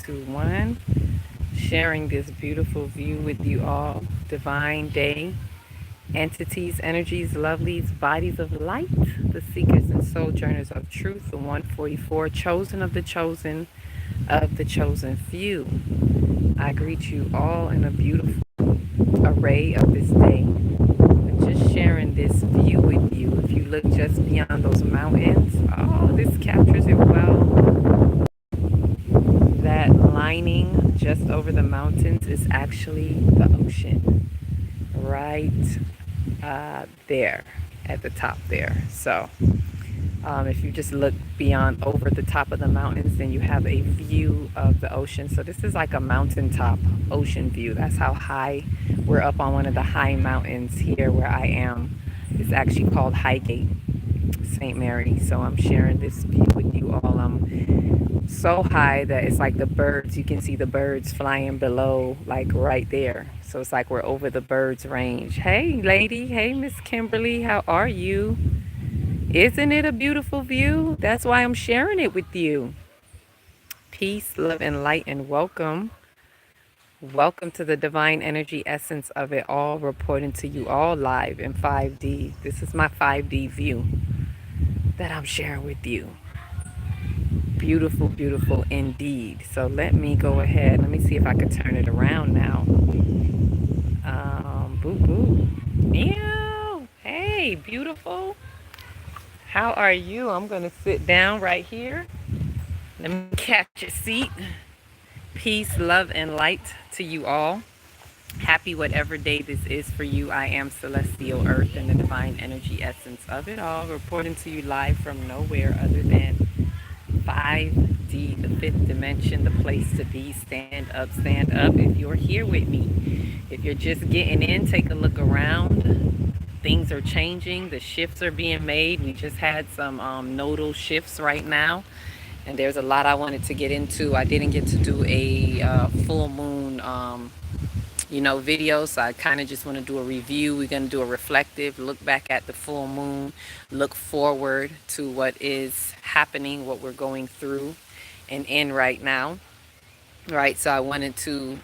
2, 1. Sharing this beautiful view with you all. Divine day, entities, energies, lovelies, bodies of light, the seekers and sojourners of truth, the 144, chosen of the chosen few. I greet you all in a beautiful array of this day. Just sharing this view with you. If you look just beyond those mountains, oh, this captures it well. That lining just over the mountains is actually the ocean, right there at the top there. So if you just look beyond over the top of the mountains, then you have a view of the ocean. So this is like a mountaintop ocean view. That's how high we're up on one of the high mountains here where I am. It's actually called Highgate, St. Mary. So I'm sharing this view with you all. I'm so high that it's like the birds. You can see the birds flying below, like right there. So it's like we're over the birds' range. Hey, lady. Hey, Miss Kimberly. How are you? Isn't it a beautiful view? That's why I'm sharing it with you. Peace, love, and light, and welcome. Welcome to the divine energy essence of it all, reporting to you all live in 5D. This is my 5D view that I'm sharing with you. Beautiful, beautiful indeed. So let me go ahead. Let me see if I could turn it around now. Boo boo. Meow. Hey, beautiful. How are you? I'm going to sit down right here. Let me catch a seat. Peace, love, and light to you all. Happy whatever day this is for you. I am Celestial Earth and the divine energy essence of it all, reporting to you live from nowhere other than 5D, the fifth dimension, the place to be. Stand up, stand up. If you're here with me, if you're just getting in, take a look around. Things are changing. The shifts are being made. We just had some nodal shifts right now, and there's a lot I wanted to get into. I didn't get to do a full moon video, so I kind of just want to do a review. We're going to do a reflective look back at the full moon, look forward to what is happening, what we're going through and in right now. Right, so I wanted to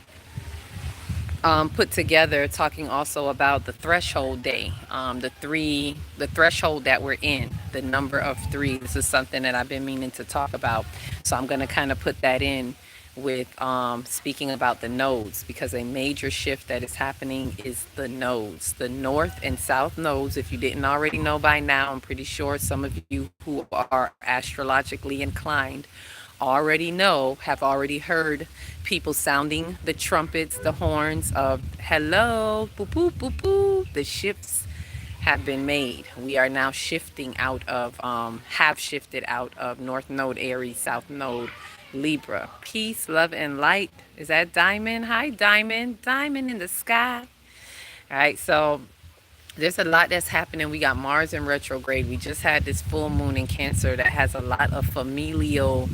put together talking also about the threshold day, the threshold that we're in, the number of 3. This is something that I've been meaning to talk about, so I'm going to kind of put that in with speaking about the nodes, because a major shift that is happening is the nodes, the north and south nodes. If you didn't already know by now, I'm pretty sure some of you who are astrologically inclined already know, have already heard people sounding the trumpets, the horns of hello, poo poo poo poo. The shifts have been made. We are now shifting out of, have shifted out of North Node Aries, South Node Libra. Peace, love, and light. Is that Diamond? Hi, Diamond. Diamond in the sky. All right, so there's a lot that's happening. We got Mars in retrograde. We just had this full moon in Cancer that has a lot of familial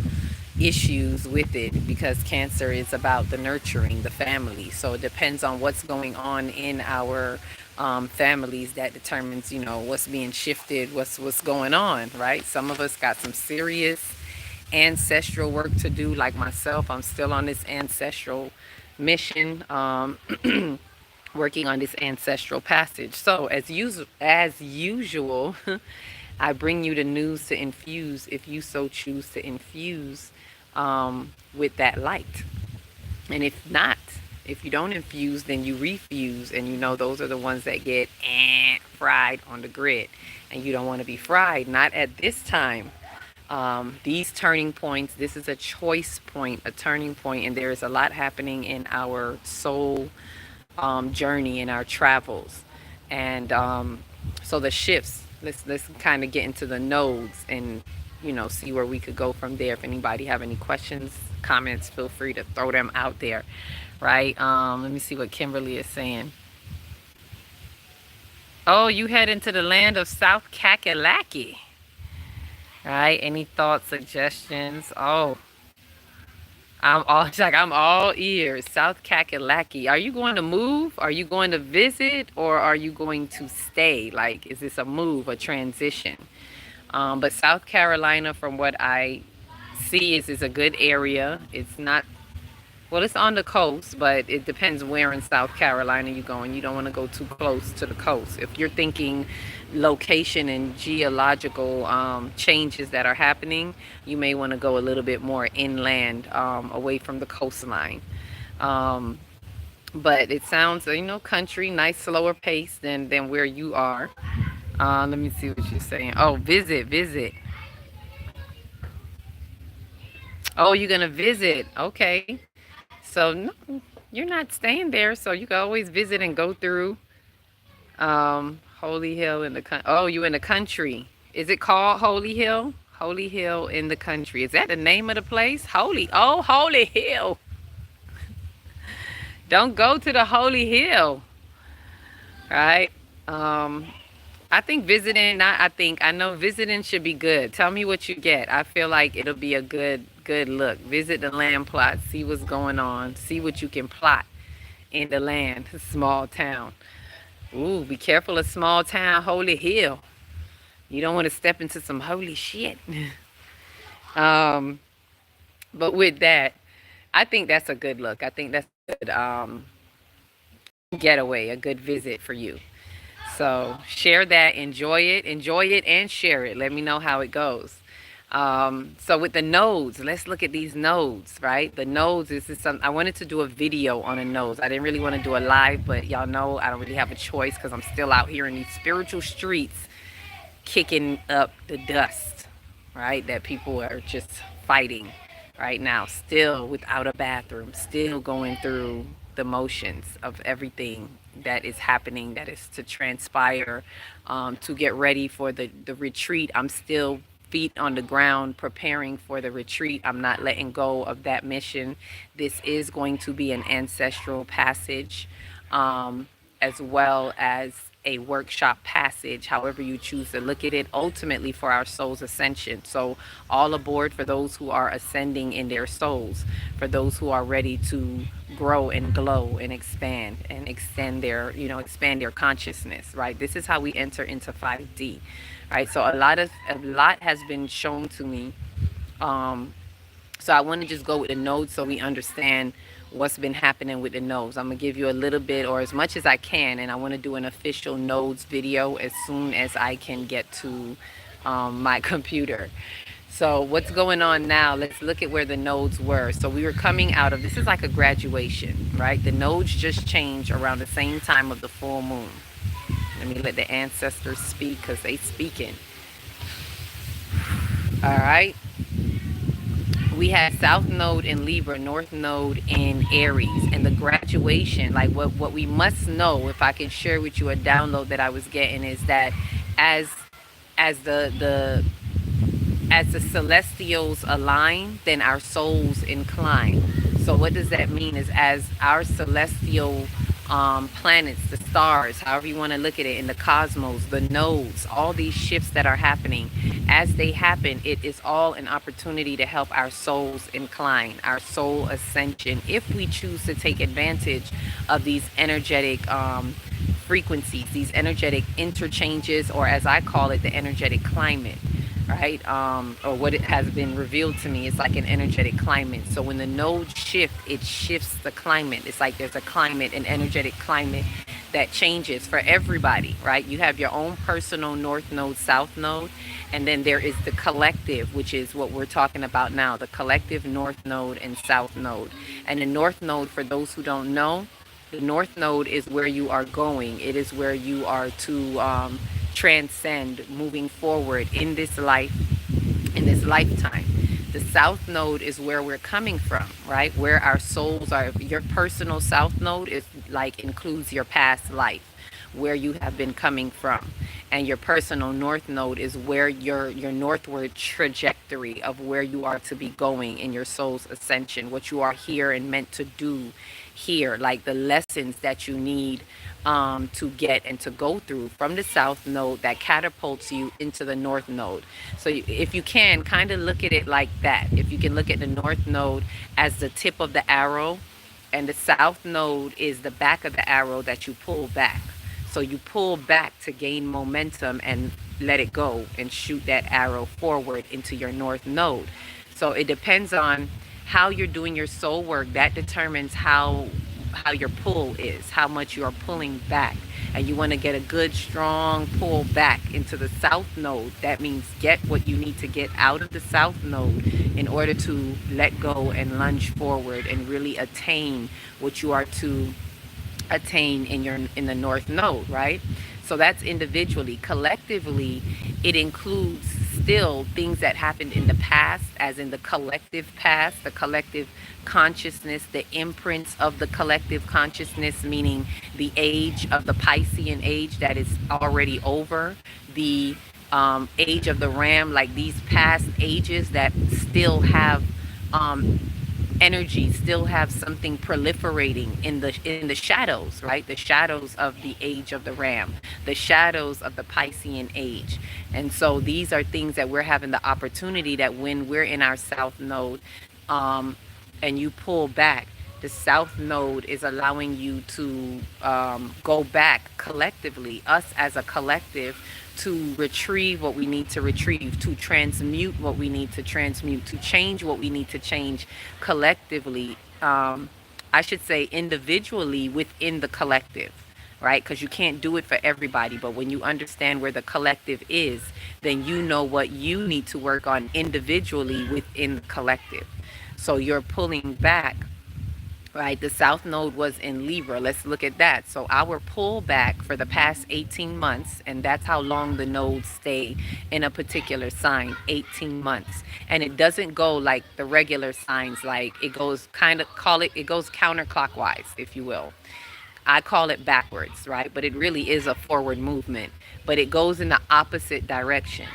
issues with it, because Cancer is about the nurturing, the family. So it depends on what's going on in our families that determines, what's being shifted, what's going on, right? Some of us got some serious ancestral work to do, like myself. I'm still on this ancestral mission, working on this ancestral passage. So as usual, I bring you the news to infuse, if you so choose to infuse with that light. And if not, if you don't infuse, then you refuse, and those are the ones that get fried on the grid, and you don't want to be fried, not at this time. These turning points, this is a choice point, a turning point, and there is a lot happening in our soul journey, in our travels. And so the shifts, let's kind of get into the nodes and see where we could go from there. If anybody have any questions, comments, feel free to throw them out there, right? Let me see what Kimberly is saying. Oh, you head into the land of South Kakalaki, right? Any thoughts, suggestions? Oh, I'm all ears. South Kakalaki. Are you going to move? Are you going to visit, or are you going to stay? Like, is this a move, a transition? But South Carolina, from what I see, is a good area. It's not Well, it's on the coast, but it depends where in South Carolina you're going. You don't want to go too close to the coast. If you're thinking location and geological changes that are happening, you may want to go a little bit more inland, away from the coastline. Um, but it sounds, country, nice, slower pace than where you are. Let me see what you're saying. Oh, visit, visit. Oh, you're gonna visit. Okay. So no, you're not staying there. So you can always visit and go through Holy Hill in the country. Oh, you in the country. Is it called Holy Hill? Holy Hill in the country. Is that the name of the place? Holy. Oh, Holy Hill. Don't go to the Holy Hill. Right? Um, I think visiting, I know visiting should be good. Tell me what you get. I feel like it'll be a good look. Visit the land plot, see what's going on, see what you can plot in the land, small town. Ooh, be careful of small town Holy Hill. You don't want to step into some holy shit. um, but with that, I think that's a good look. I think that's a good getaway, a good visit for you. So share that, enjoy it, and share it. Let me know how it goes. So with the nodes, let's look at these nodes, right? The nodes, this is something I wanted to do a video on a nodes. I didn't really want to do a live, but y'all know I don't really have a choice because I'm still out here in these spiritual streets kicking up the dust, right? That people are just fighting right now, still without a bathroom, still going through the motions of everything that is happening, that is to transpire, to get ready for the retreat. I'm still feet on the ground preparing for the retreat. I'm not letting go of that mission. This is going to be an ancestral passage, as well as a workshop passage, however you choose to look at it, ultimately for our soul's ascension. So all aboard for those who are ascending in their souls, for those who are ready to grow and glow and expand and extend their, expand their consciousness, right? This is how we enter into 5D, right? So a lot has been shown to me. So I want to just go with the nodes so we understand what's been happening with the nodes. I'm going to give you a little bit or as much as I can, and I want to do an official nodes video as soon as I can get to my computer. So what's going on now? Let's look at where the nodes were. So we were coming out of, this is like a graduation, right? The nodes just changed around the same time of the full moon. Let me let the ancestors speak because they speaking. All right. We had South Node in Libra, North Node in Aries, and the graduation, like what we must know, if I can share with you a download that I was getting, is that as the celestials align, then our souls incline. So what does that mean is as our celestial planets, the stars, however you want to look at it, in the cosmos, the nodes, all these shifts that are happening, as they happen, it is all an opportunity to help our souls incline, our soul ascension, if we choose to take advantage of these energetic frequencies, these energetic interchanges, or as I call it, the energetic climate, right? Or what it has been revealed to me is like an energetic climate. So when the nodes shift, it shifts the climate. It's like there's a climate, an energetic climate that changes for everybody, right? You have your own personal North Node, South Node, and then there is the collective, which is what we're talking about now, the collective North Node and South Node. And the North Node, for those who don't know, the North Node is where you are going. It is where you are to transcend, moving forward in this life, in this lifetime. The South Node is where we're coming from, right? Where our souls are. Your personal South Node is like includes your past life, where you have been coming from. And your personal North Node is where your northward trajectory of where you are to be going in your soul's ascension, what you are here and meant to do here, like the lessons that you need to get and to go through from the South Node that catapults you into the North Node. So if you can kind of look at it like that, if you can look at the North Node as the tip of the arrow, and the South Node is the back of the arrow that you pull back. So you pull back to gain momentum and let it go and shoot that arrow forward into your North Node. So it depends on how you're doing your soul work, that determines how your pull is, how much you are pulling back. And you want to get a good strong pull back into the south node. That means get what you need to get out of the south node in order to let go and lunge forward and really attain what you are to attain in the north node, right? So that's individually. Collectively, it includes still things that happened in the past, as in the collective past, the collective consciousness, the imprints of the collective consciousness, meaning the age of the Piscean age that is already over, the age of the ram, like these past ages that still have um, energy, still have something proliferating in the shadows, right? The shadows of the age of the ram, the shadows of the Piscean age. And so these are things that we're having the opportunity that when we're in our south node, um, and you pull back, the south node is allowing you to go back collectively, us as a collective, to retrieve what we need to retrieve, to transmute what we need to transmute, to change what we need to change collectively. I should say individually within the collective, right? Because you can't do it for everybody. But when you understand where the collective is, then you know what you need to work on individually within the collective. So you're pulling back, right? The south node was in Libra. Let's look at that. So our pullback for the past 18 months, and that's how long the nodes stay in a particular sign, 18 months. And it doesn't go like the regular signs, like it goes kind of, call it, it goes counterclockwise, if you will. I call it backwards, right? But it really is a forward movement, but it goes in the opposite direction.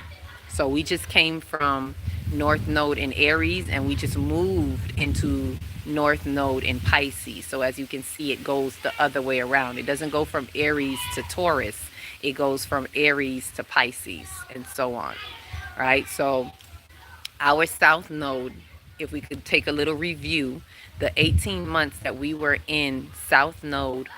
So we just came from North Node in Aries and we just moved into North Node in Pisces. So as you can see, it goes the other way around. It doesn't go from Aries to Taurus. It goes from Aries to Pisces and so on, right? So our south node, if we could take a little review, the 18 months that we were in south node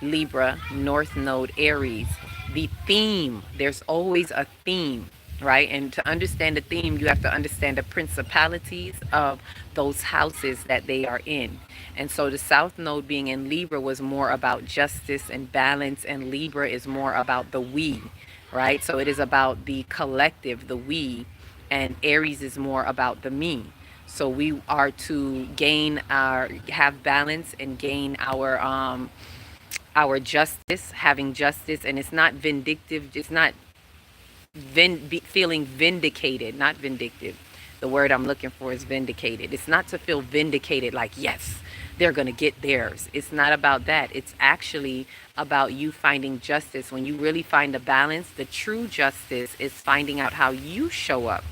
Libra, north node Aries, the theme, there's always a theme, right? And to understand the theme, you have to understand the principalities of those houses that they are in. And so the south node being in Libra was more about justice and balance, and Libra is more about the we, right? So it is about the collective, the we, and Aries is more about the me. So we are to gain our, have balance and gain our justice, having justice. And it's not vindictive, it's not feeling vindicated, not vindictive. The word I'm looking for is vindicated. It's not to feel vindicated like, yes, they're going to get theirs. It's not about that. It's actually about you finding justice. When you really find a balance, the true justice is finding out how you show up,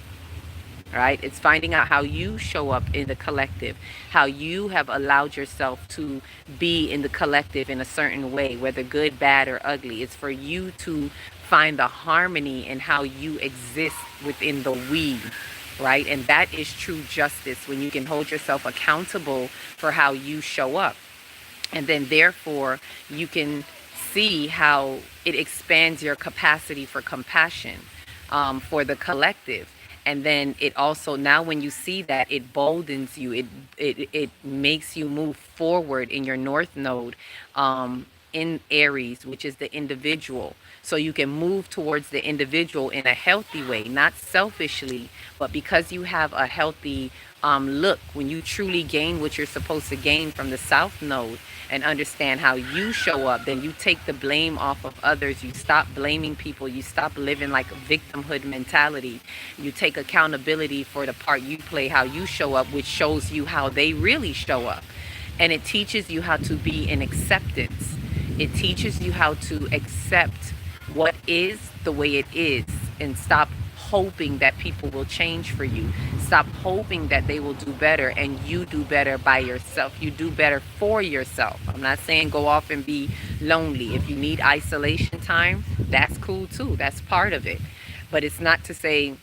right? It's finding out how you show up in the collective, how you have allowed yourself to be in the collective in a certain way, whether good, bad, or ugly. It's for you to find the harmony in how you exist within the we, right? And that is true justice, when you can hold yourself accountable for how you show up. And then therefore you can see how it expands your capacity for compassion, for the collective. And then it also, now when you see that, it boldens you, it makes you move forward in your north node, in Aries, which is the individual. So you can move towards the individual in a healthy way, not selfishly, but because you have a healthy look, when you truly gain what you're supposed to gain from the south node and understand how you show up, then you take the blame off of others. You stop blaming people. You stop living like a victimhood mentality. You take accountability for the part you play, how you show up, which shows you how they really show up. And it teaches you how to be in acceptance. It teaches you how to accept what is the way it is, and stop hoping that people will change for you. Stop hoping that they will do better, and you do better by yourself. You do better for yourself. I'm not saying go off and be lonely. If you need isolation time, that's cool too. That's part of it. But it's not to say,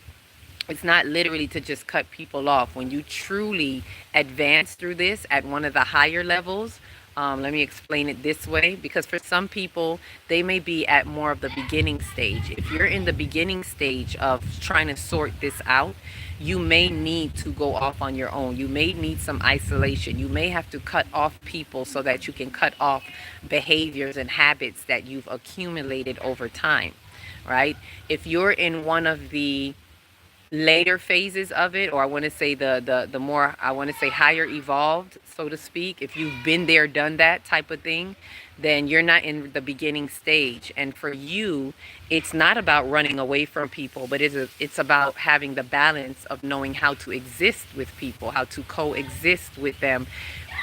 it's not literally to just cut people off. When you truly advance through this at one of the higher levels, Let me explain it this way, because for some people, they may be at more of the beginning stage. If you're in the beginning stage of trying to sort this out, you may need to go off on your own. You may need some isolation. You may have to cut off people so that you can cut off behaviors and habits that you've accumulated over time, right? If you're in one of the later phases of it, or I want to say the more, I want to say higher evolved, so to speak, if you've been there, done that type of thing, then you're not in the beginning stage. And for you, it's not about running away from people, but it's about having the balance of knowing how to exist with people, how to coexist with them,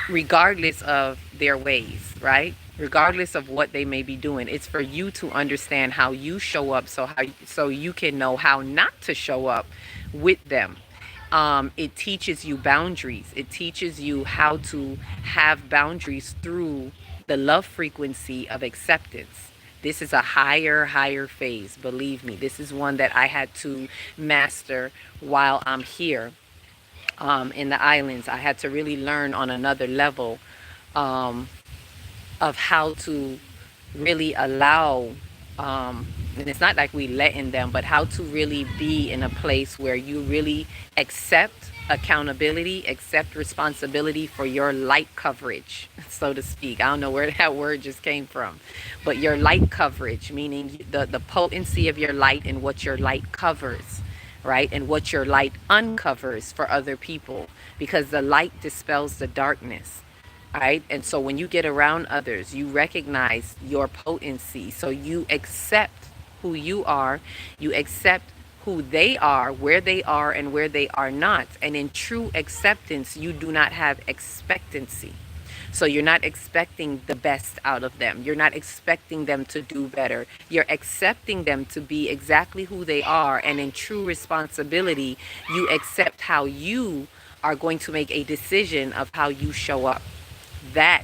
regardless of their ways, right? Regardless of what they may be doing. It's for you to understand how you show up, so you can know how not to show up with them. It teaches you boundaries. It teaches you how to have boundaries through the love frequency of acceptance. This is a higher phase. Believe me, this is one that I had to master while I'm here in the islands. I had to really learn on another level of how to really allow, and it's not like we letting them, but how to really be in a place where you really accept accountability, accept responsibility for your light coverage, so to speak. I don't know where that word just came from, but your light coverage, meaning the potency of your light and what your light covers, right? And what your light uncovers for other people, because the light dispels the darkness. Right? And so when you get around others, you recognize your potency. So you accept who you are, you accept who they are, where they are, and where they are not. And in true acceptance, you do not have expectancy. So you're not expecting the best out of them. You're not expecting them to do better. You're accepting them to be exactly who they are. And in true responsibility, you accept how you are going to make a decision of how you show up. That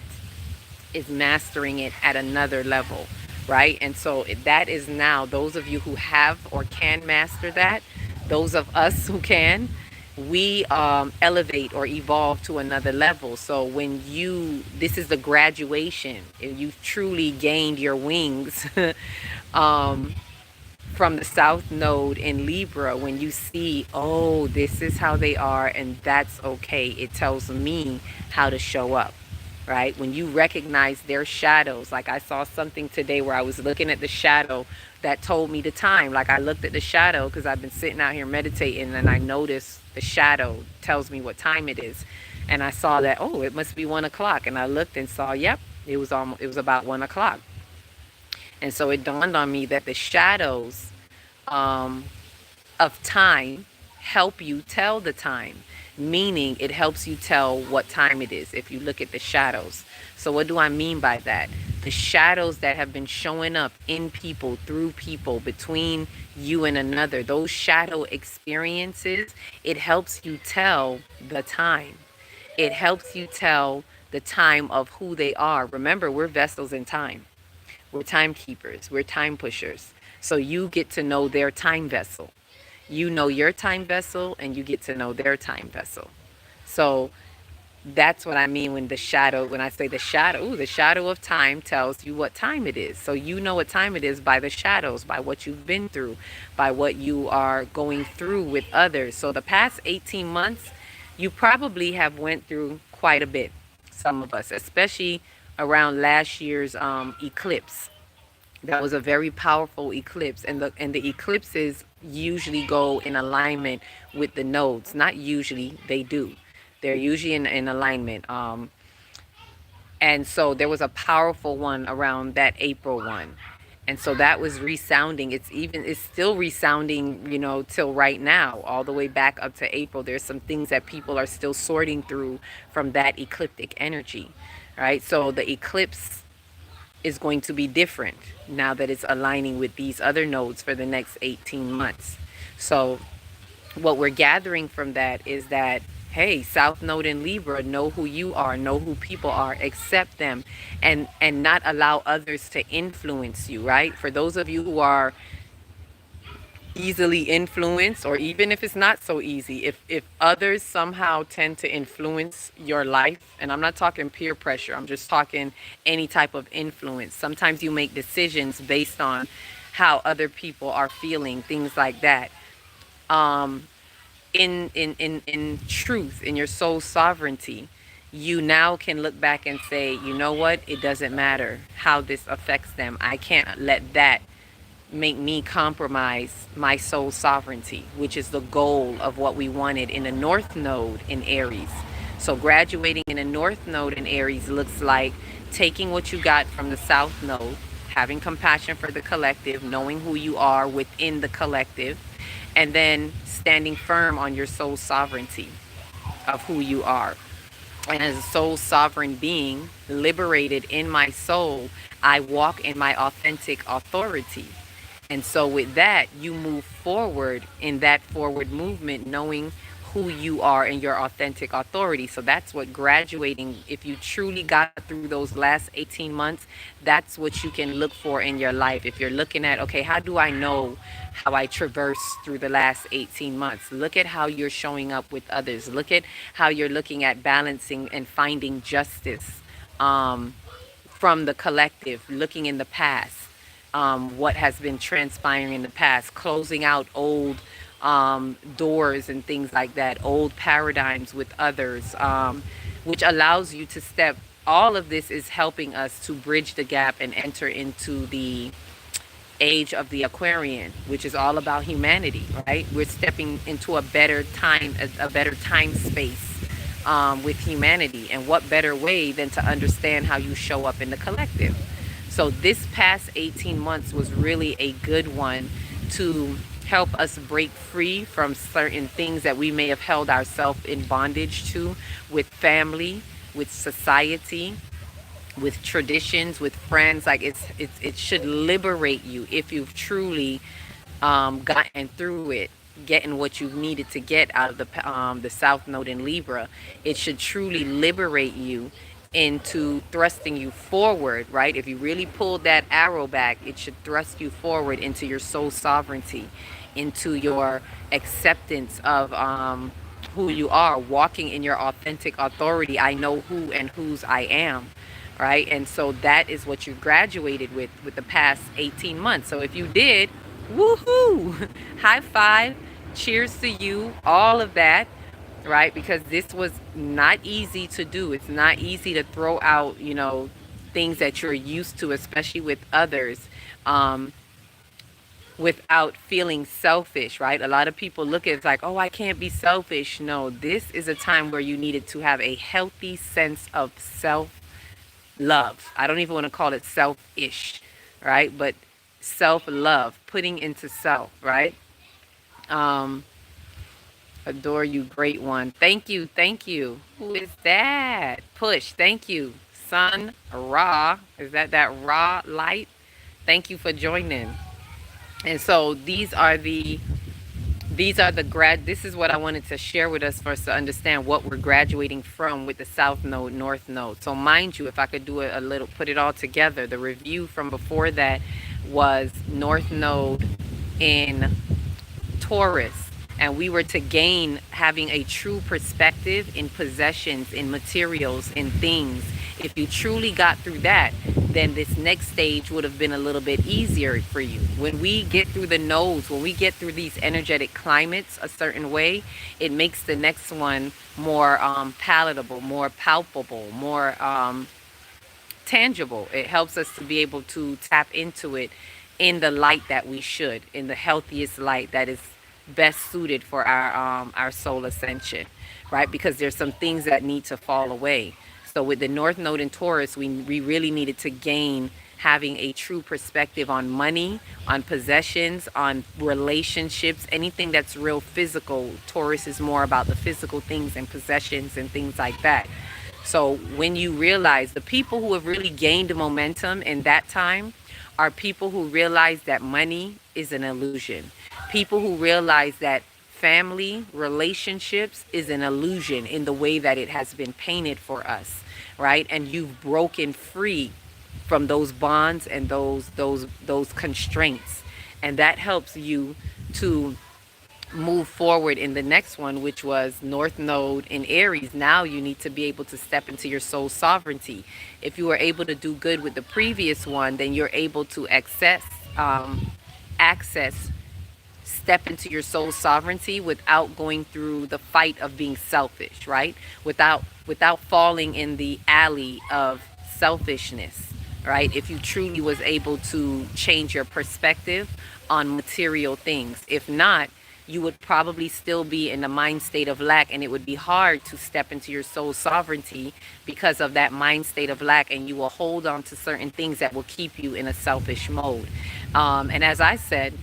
is mastering it at another level, right? And so that is now, those of you who have or can master that, those of us who can, we elevate or evolve to another level. So when this is the graduation, and you've truly gained your wings from the South Node in Libra, when you see, oh, this is how they are, and that's okay. It tells me how to show up. Right? When you recognize their shadows, like I saw something today where I was looking at the shadow that told me the time. Like I looked at the shadow because I've been sitting out here meditating, and I noticed the shadow tells me what time it is. And I saw that, oh, it must be 1 o'clock. And I looked and saw, yep, it was about 1 o'clock. And so it dawned on me that the shadows of time help you tell the time. Meaning it helps you tell what time it is if you look at the shadows. So what do I mean by that? The shadows that have been showing up in people, through people, between you and another, those shadow experiences, it helps you tell the time. It helps you tell the time of who they are. Remember, we're vessels in time. We're timekeepers. We're time pushers. So you get to know their time vessel. You know your time vessel, and you get to know their time vessel. So that's what I mean when I say the shadow, the shadow of time tells you what time it is. So you know what time it is by the shadows, by what you've been through, by what you are going through with others. So the past 18 months, you probably have went through quite a bit, some of us, especially around last year's eclipse. That was a very powerful eclipse, and the eclipses usually go in alignment with the nodes. Not usually, they do. They're usually in alignment. And so there was a powerful one around that April one. And so that was resounding. It's still resounding, till right now, all the way back up to April. There's some things that people are still sorting through from that ecliptic energy, right? So the eclipse is going to be different now that it's aligning with these other nodes for the next 18 months. So what we're gathering from that is that, hey, South Node in Libra, know who you are, know who people are, accept them, and not allow others to influence you, right? For those of you who are easily influenced, or even if it's not so easy, if others somehow tend to influence your life, and I'm not talking peer pressure, I'm just talking any type of influence. Sometimes you make decisions based on how other people are feeling, things like that. um in truth, in your soul sovereignty, you now can look back and say, you know what, it doesn't matter how this affects them. I can't let that make me compromise my soul sovereignty, which is the goal of what we wanted in the North Node in Aries. So graduating in a North Node in Aries looks like taking what you got from the South Node, having compassion for the collective, knowing who you are within the collective, and then standing firm on your soul sovereignty of who you are. And as a soul sovereign being, liberated in my soul, I walk in my authentic authority. And so with that, you move forward in that forward movement, knowing who you are and your authentic authority. So that's what graduating, if you truly got through those last 18 months, that's what you can look for in your life. If you're looking at, okay, how do I know how I traverse through the last 18 months? Look at how you're showing up with others. Look at how you're looking at balancing and finding justice. From the collective, looking in the past, what has been transpiring in the past, closing out old doors and things like that, old paradigms with others, which allows you to step. All of this is helping us to bridge the gap and enter into the age of the Aquarian, which is all about humanity, right? We're stepping into a better time, a better time space with humanity. And what better way than to understand how you show up in the collective? So this past 18 months was really a good one to help us break free from certain things that we may have held ourselves in bondage to, with family, with society, with traditions, with friends. Like it should liberate you if you've truly gotten through it, getting what you needed to get out of the South Node in Libra. It should truly liberate you into thrusting you forward, right? If you really pulled that arrow back, it should thrust you forward into your soul sovereignty, into your acceptance of who you are, walking in your authentic authority. I know who and whose I am, right? And so that is what you graduated with the past 18 months. So if you did, woohoo, high five, cheers to you, all of that, right? Because this was not easy to do. It's not easy to throw out, things that you're used to, especially with others, um, without feeling selfish, right? A lot of people look at it like, oh, I can't be selfish. No, this is a time where you needed to have a healthy sense of self love. I don't even want to call it selfish, right? But self love, putting into self, right? Um, Adore you, great one. Thank you, thank you. Who is that? Push, thank you. Sun Ra, is that Ra light? Thank you for joining. And so these are the grad. This is what I wanted to share with us for us to understand what we're graduating from with the South Node, North Node. So mind you, if I could do a little, put it all together, the review from before that was North Node in Taurus, and we were to gain having a true perspective in possessions, in materials, in things. If you truly got through that, then this next stage would have been a little bit easier for you. When we get through the nodes, when we get through these energetic climates a certain way, it makes the next one more palatable, more palpable, more tangible. It helps us to be able to tap into it in the light that we should, in the healthiest light that is best suited for our soul ascension, right? Because there's some things that need to fall away. So with the North Node in Taurus, we really needed to gain having a true perspective on money, on possessions, on relationships, anything that's real physical. Taurus is more about the physical things and possessions and things like that. So when you realize, the people who have really gained momentum in that time are people who realize that money is an illusion. People who realize that family relationships is an illusion in the way that it has been painted for us, right? And you've broken free from those bonds and those constraints, and that helps you to move forward in the next one, which was North Node in Aries. Now you need to be able to step into your soul sovereignty. If you were able to do good with the previous one, then you're able to access, step into your soul sovereignty without going through the fight of being selfish, right? Without falling in the alley of selfishness, right? If you truly was able to change your perspective on material things. If not, you would probably still be in a mind state of lack, and it would be hard to step into your soul sovereignty because of that mind state of lack, and you will hold on to certain things that will keep you in a selfish mode. And as I said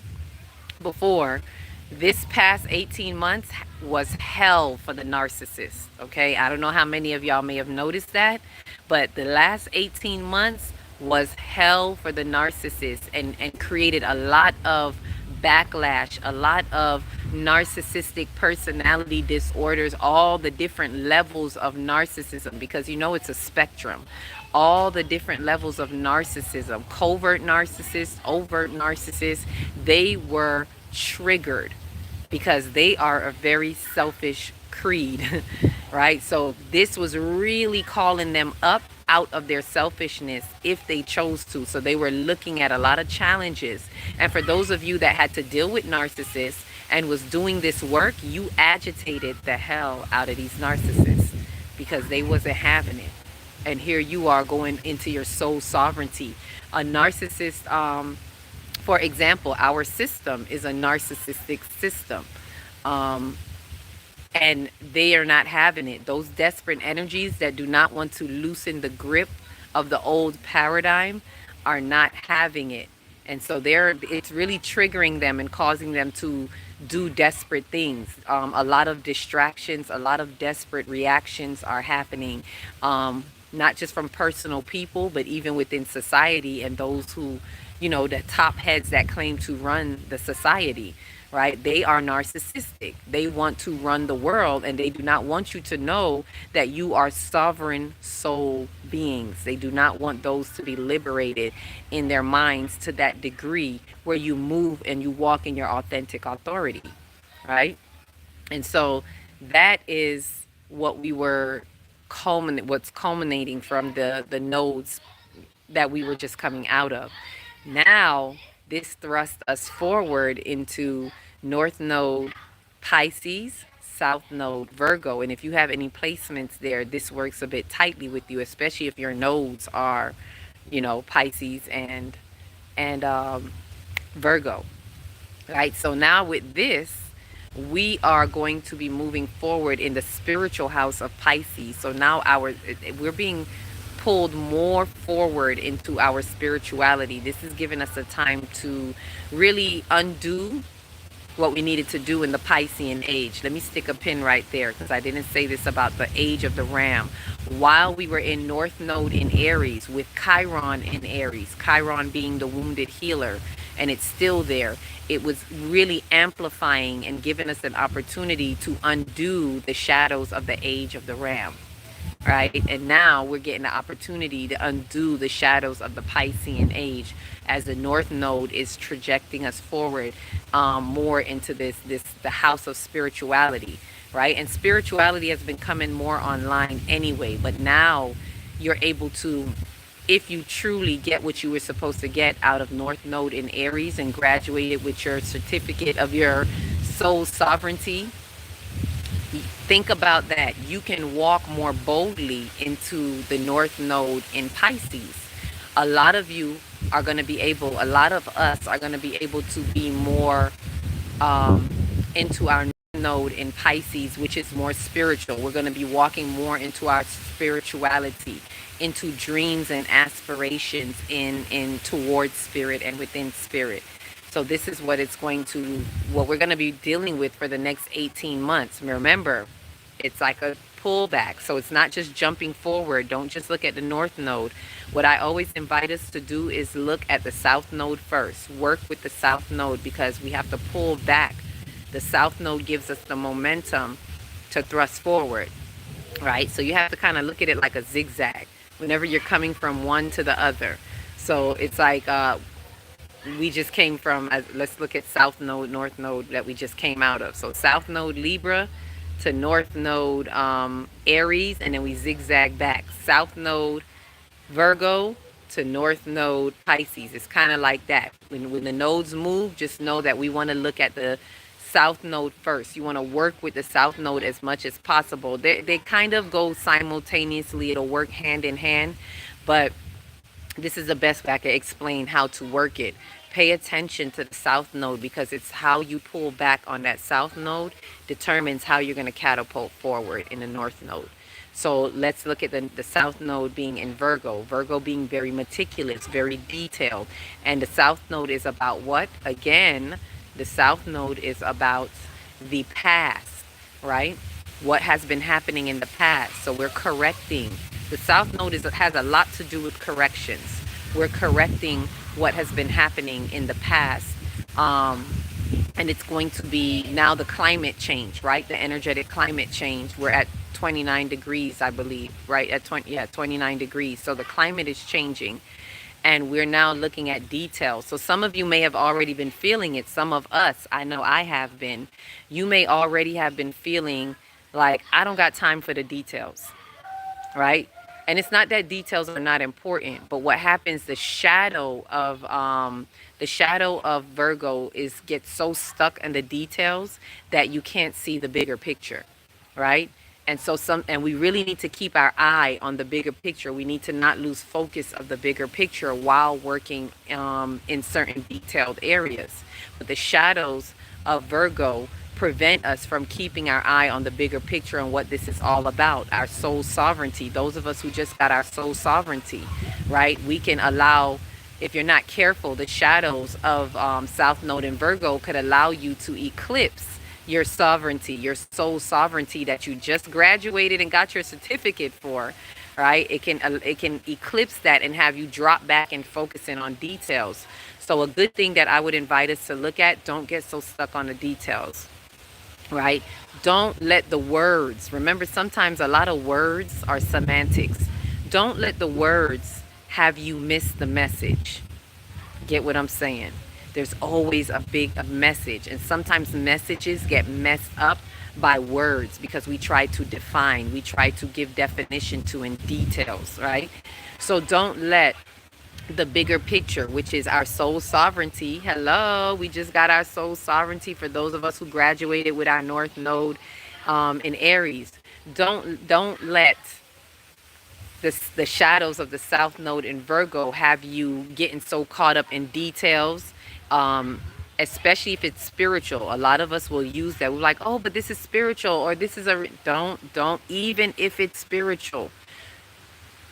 before, this past 18 months was hell for the narcissist. Okay, I don't know how many of y'all may have noticed that, but the last 18 months was hell for the narcissist, and created a lot of backlash, a lot of narcissistic personality disorders, all the different levels of narcissism, because you know it's a spectrum. All the different levels of narcissism, covert narcissists, overt narcissists, they were triggered because they are a very selfish creed, right? So this was really calling them up out of their selfishness if they chose to. So they were looking at a lot of challenges. And for those of you that had to deal with narcissists and was doing this work, you agitated the hell out of these narcissists because they wasn't having it. And here you are going into your soul sovereignty. A narcissist, for example, our system is a narcissistic system. And they are not having it. Those desperate energies that do not want to loosen the grip of the old paradigm are not having it. And so it's really triggering them and causing them to do desperate things. A lot of distractions, a lot of desperate reactions are happening, not just from personal people, but even within society and those who, the top heads that claim to run the society. Right? They are narcissistic. They want to run the world, and they do not want you to know that you are sovereign soul beings. They do not want those to be liberated in their minds to that degree where you move and you walk in your authentic authority, right? And so that is what we were what's culminating from the nodes that we were just coming out of. Now, this thrusts us forward into North Node Pisces, South Node Virgo. And if you have any placements there, this works a bit tightly with you, especially if your nodes are, Pisces and Virgo. Right? So now with this, we are going to be moving forward in the spiritual house of Pisces. So now we're being pulled more forward into our spirituality. This is giving us a time to really undo what we needed to do in the Piscean age. Let me stick a pin right there because I didn't say this about the age of the ram. While we were in North Node in Aries with Chiron in Aries, Chiron being the wounded healer, and it's still there, it was really amplifying and giving us an opportunity to undo the shadows of the age of the ram. Right? And now we're getting the opportunity to undo the shadows of the Piscean age as the North Node is trajecting us forward more into the house of spirituality, right? And spirituality has been coming more online anyway, but now you're able to, if you truly get what you were supposed to get out of North Node in Aries and graduated with your certificate of your soul sovereignty, think about that. You can walk more boldly into the North Node in Pisces. A lot of us are going to be able to be more into our node in Pisces, which is more spiritual. We're going to be walking more into our spirituality, into dreams and aspirations in towards spirit and within spirit. So this is what we're going to be dealing with for the next 18 months. Remember, it's like a pullback. So it's not just jumping forward. Don't just look at the North Node. What I always invite us to do is look at the South Node first. Work with the South Node because we have to pull back. The South Node gives us the momentum to thrust forward, right? So you have to kind of look at it like a zigzag whenever you're coming from one to the other. So it's like we just came from, let's look at South Node, North Node that we just came out of. So South Node Libra to North Node Aries, and then we zigzag back. South Node Virgo to North Node Pisces. It's kind of like that. When the nodes move, just know that we want to look at the South Node first. You want to work with the South Node as much as possible. They kind of go simultaneously. It'll work hand in hand, but this is the best way I can explain how to work it. Pay attention to the South Node, because it's how you pull back on that South Node determines how you're going to catapult forward in the North Node. So let's look at the South Node being in Virgo. Virgo being very meticulous, very detailed. And the South Node is about what? Again, the South Node is about the past, right? What has been happening in the past. So we're correcting. The South Node has a lot to do with corrections. We're correcting what has been happening in the past. And it's going to be now the climate change, right? The energetic climate change. We're at 29 degrees, I believe, right? At 29 degrees. So the climate is changing. And we're now looking at details. So some of you may have already been feeling it. Some of us, I know I have been. You may already have been feeling like, I don't got time for the details, right? And it's not that details are not important, but what happens, the shadow of Virgo gets so stuck in the details that you can't see the bigger picture, right? And so we really need to keep our eye on the bigger picture. We need to not lose focus of the bigger picture while working in certain detailed areas. But the shadows of Virgo prevent us from keeping our eye on the bigger picture and what this is all about, our soul sovereignty. Those of us who just got our soul sovereignty, right? We can allow, if you're not careful, the shadows of South Node in Virgo could allow you to eclipse your sovereignty, your soul sovereignty that you just graduated and got your certificate for, right? It can eclipse that and have you drop back and focus in on details. So a good thing that I would invite us to look at, don't get so stuck on the details, right? Don't let the words, remember sometimes a lot of words are semantics. Don't let the words have you miss the message. Get what I'm saying? There's always a message, and sometimes messages get messed up by words because we try to define, we try to give definition to in details, right? So don't let the bigger picture, which is our soul sovereignty. Hello, we just got our soul sovereignty for those of us who graduated with our North Node in Aries. Don't let the shadows of the South Node in Virgo have you getting so caught up in details. Especially if it's spiritual. A lot of us will use that. We're like, oh, but this is spiritual, or this is don't, even if it's spiritual,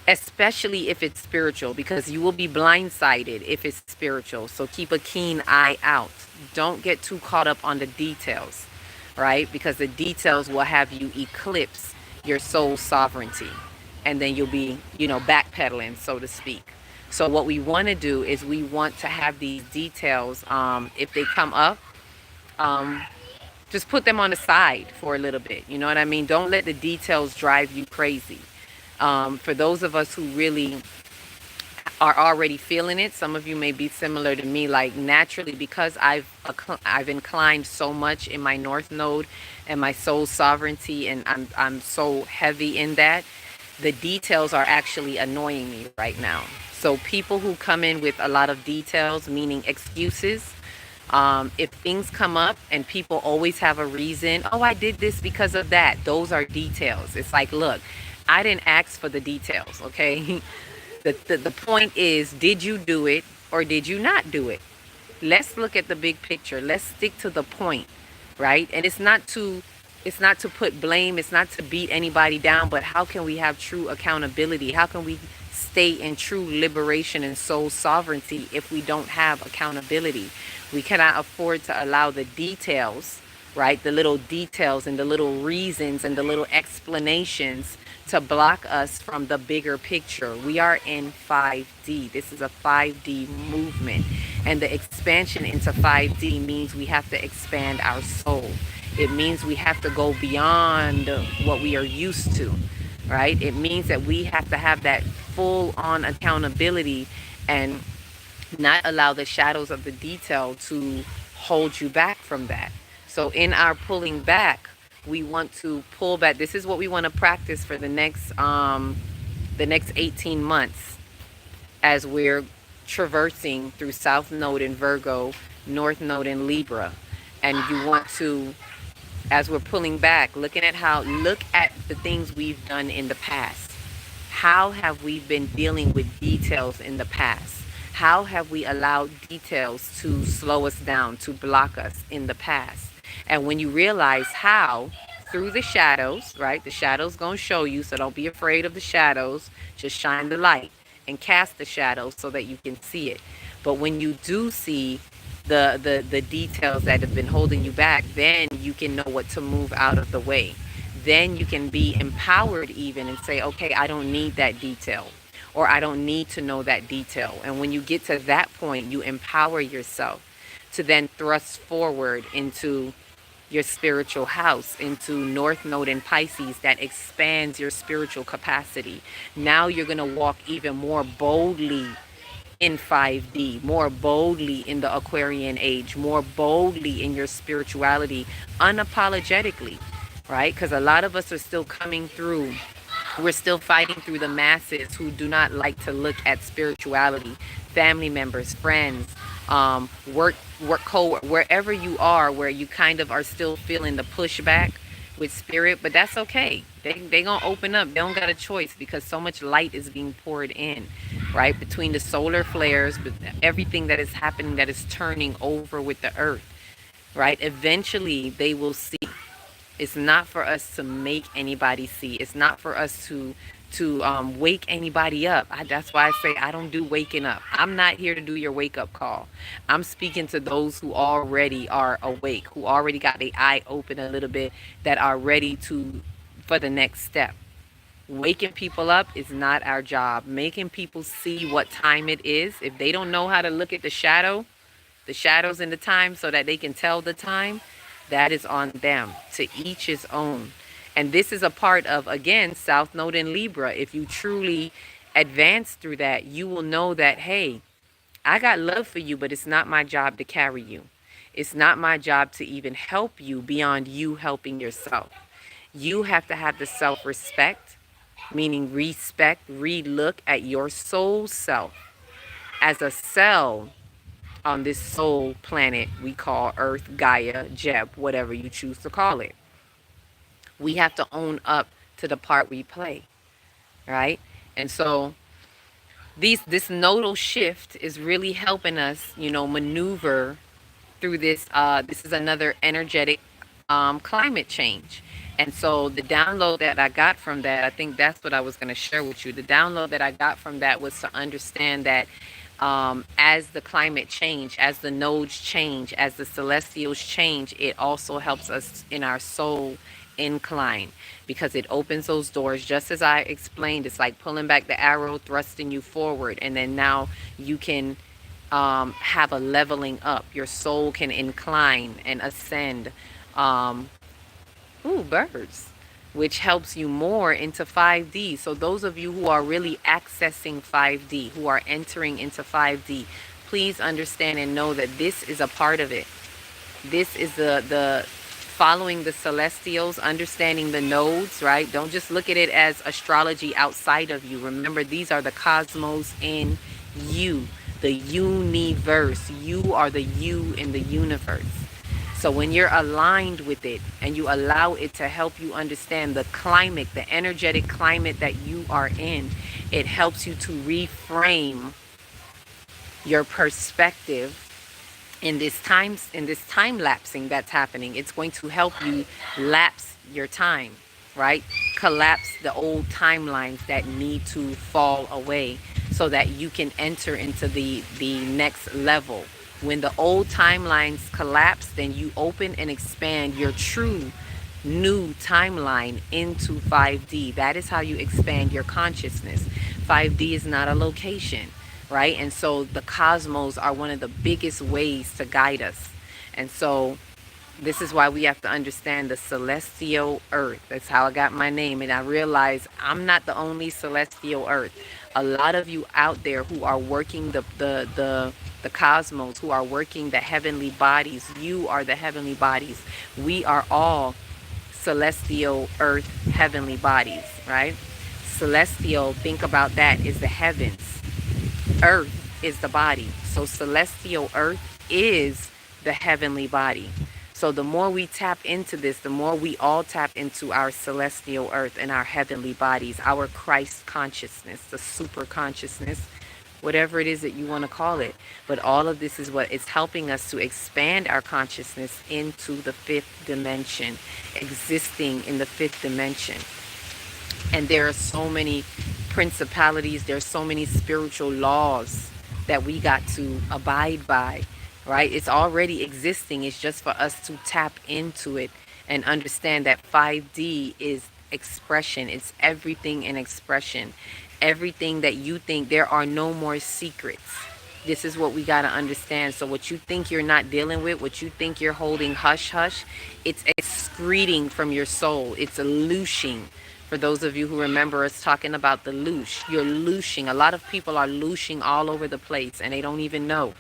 especially if it's spiritual, because you will be blindsided if it's spiritual. So keep a keen eye out. Don't get too caught up on the details, right? Because the details will have you eclipse your soul sovereignty, and then you'll be, backpedaling, so to speak. So what we want to do is we want to have these details, if they come up, just put them on the side for a little bit. You know what I mean? Don't let the details drive you crazy. For those of us who really are already feeling it, some of you may be similar to me, like naturally, because I've inclined so much in my North Node and my soul sovereignty, and I'm so heavy in that, the details are actually annoying me right now. So people who come in with a lot of details, meaning excuses, if things come up and people always have a reason, oh, I did this because of that, those are details. It's like, look, I didn't ask for the details, okay? The point is, did you do it or did you not do it? Let's look at the big picture. Let's stick to the point, right? And it's not to put blame, it's not to beat anybody down, but how can we have true accountability? How can we stay in true liberation and soul sovereignty if we don't have accountability? We cannot afford to allow the details, right? The little details and the little reasons and the little explanations to block us from the bigger picture. We are in 5D. This is a 5D movement. And the expansion into 5D means we have to expand our soul. It means we have to go beyond what we are used to, right? It means that we have to have that full-on accountability and not allow the shadows of the detail to hold you back from that. So in our pulling back, we want to pull back. This is what we want to practice for the next 18 months as we're traversing through South Node in Virgo, North Node in Libra. And you want to, as we're pulling back, look at the things we've done in the past. How have we been dealing with details in the past? How have we allowed details to slow us down, to block us in the past? And when you realize how, through the shadows, right? The shadows gonna show you, so don't be afraid of the shadows. Just shine the light and cast the shadows so that you can see it. But when you do see the details that have been holding you back, then you can know what to move out of the way. Then you can be empowered even and say, okay, I don't need that detail, or I don't need to know that detail. And when you get to that point, you empower yourself to then thrust forward into your spiritual house, into North Node in Pisces, that expands your spiritual capacity. Now you're going to walk even more boldly in 5D, more boldly in the Aquarian age, more boldly in your spirituality, unapologetically, right? Because a lot of us are still coming through. We're still fighting through the masses who do not like to look at spirituality. Family members, friends, wherever you are, where you kind of are still feeling the pushback with spirit, but that's okay. They gonna open up. They don't got a choice, because so much light is being poured in, right? Between the solar flares, but everything that is happening, that is turning over with the earth, right? Eventually they will see. It's not for us to make anybody see. It's not for us to wake anybody up. That's why I say I don't do waking up. I'm not here to do your wake up call. I'm speaking to those who already are awake, who already got the eye open a little bit, that are ready to for the next step. Waking people up is not our job. Making people see what time it is. If they don't know how to look at the shadows in the time, so that they can tell the time, that is on them. To each his own. And this is a part of, again, South Node in Libra. If you truly advance through that, you will know that, hey, I got love for you, but it's not my job to carry you. It's not my job to even help you beyond you helping yourself. You have to have the self-respect, meaning respect, relook at your soul self as a cell on this soul planet we call Earth, Gaia, Jeb, whatever you choose to call it. We have to own up to the part we play, right? And so this nodal shift is really helping us, maneuver through this. This is another energetic climate change. And so the download that I got from that, I think that's what I was going to share with you. The download that I got from that was to understand that as the climate change, as the nodes change, as the celestials change, it also helps us in our soul incline, because it opens those doors. Just as I explained, it's like pulling back the arrow, thrusting you forward, and then now you can have a leveling up. Your soul can incline and ascend. Birds, which helps you more into 5D. So those of you who are really accessing 5D, who are entering into 5D, please understand and know that this is a part of it. This is the following the celestials, understanding the nodes, right? Don't just look at it as astrology outside of you. Remember, these are the cosmos in you, the universe. You are the you in the universe. So when you're aligned with it and you allow it to help you understand the climate, the energetic climate that you are in, it helps you to reframe your perspective in this time lapsing that's happening. It's going to help you lapse your time, right? Collapse the old timelines that need to fall away so that you can enter into the next level. When the old timelines collapse, then you open and expand your true new timeline into 5D. That is how you expand your consciousness. 5D is not a location, right? And so the cosmos are one of the biggest ways to guide us. And so This is why we have to understand the celestial earth. That's how I got my name. And I realize I'm not the only celestial earth. A lot of you out there who are working the cosmos, who are working the heavenly bodies, you are the heavenly bodies. We are all celestial earth heavenly bodies, right? Celestial, think about that, is the heavens. Earth is the body. So celestial earth is the heavenly body. So the more we tap into this, the more we all tap into our celestial earth and our heavenly bodies, our Christ consciousness, the super consciousness, whatever it is that you want to call it. But all of this is what is helping us to expand our consciousness into the fifth dimension, existing in the fifth dimension. And there are so many principalities, there's so many spiritual laws that we got to abide by, right? It's already existing. It's just for us to tap into it and understand that 5D is expression. It's everything in expression. Everything that you think, there are no more secrets. This is what we got to understand. So what you think you're not dealing with, what you think you're holding hush hush, it's excreting from your soul. It's a looshing. For those of you who remember us talking about the loosh, you're looshing. A lot of people are looshing all over the place and they don't even know.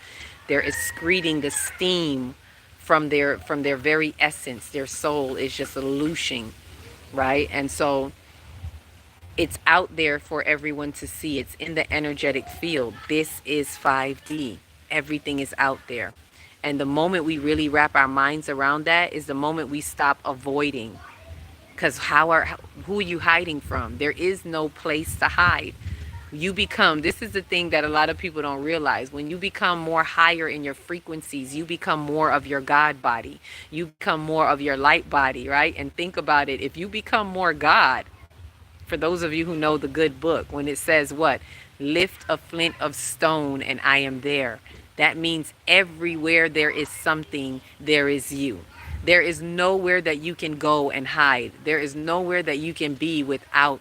They're excreting the steam from their very essence. Their soul is just a looshing, right? And so it's out there for everyone to see. It's in the energetic field. This is 5D. Everything is out there. And the moment we really wrap our minds around that is the moment we stop avoiding. Because who are you hiding from? There is no place to hide. You become, this is the thing that a lot of people don't realize. When you become more higher in your frequencies, you become more of your God body. You become more of your light body, right? And think about it. If you become more God, for those of you who know the good book, when it says what? Lift a flint of stone and I am there. That means everywhere there is something, there is you. There is nowhere that you can go and hide. There is nowhere that you can be without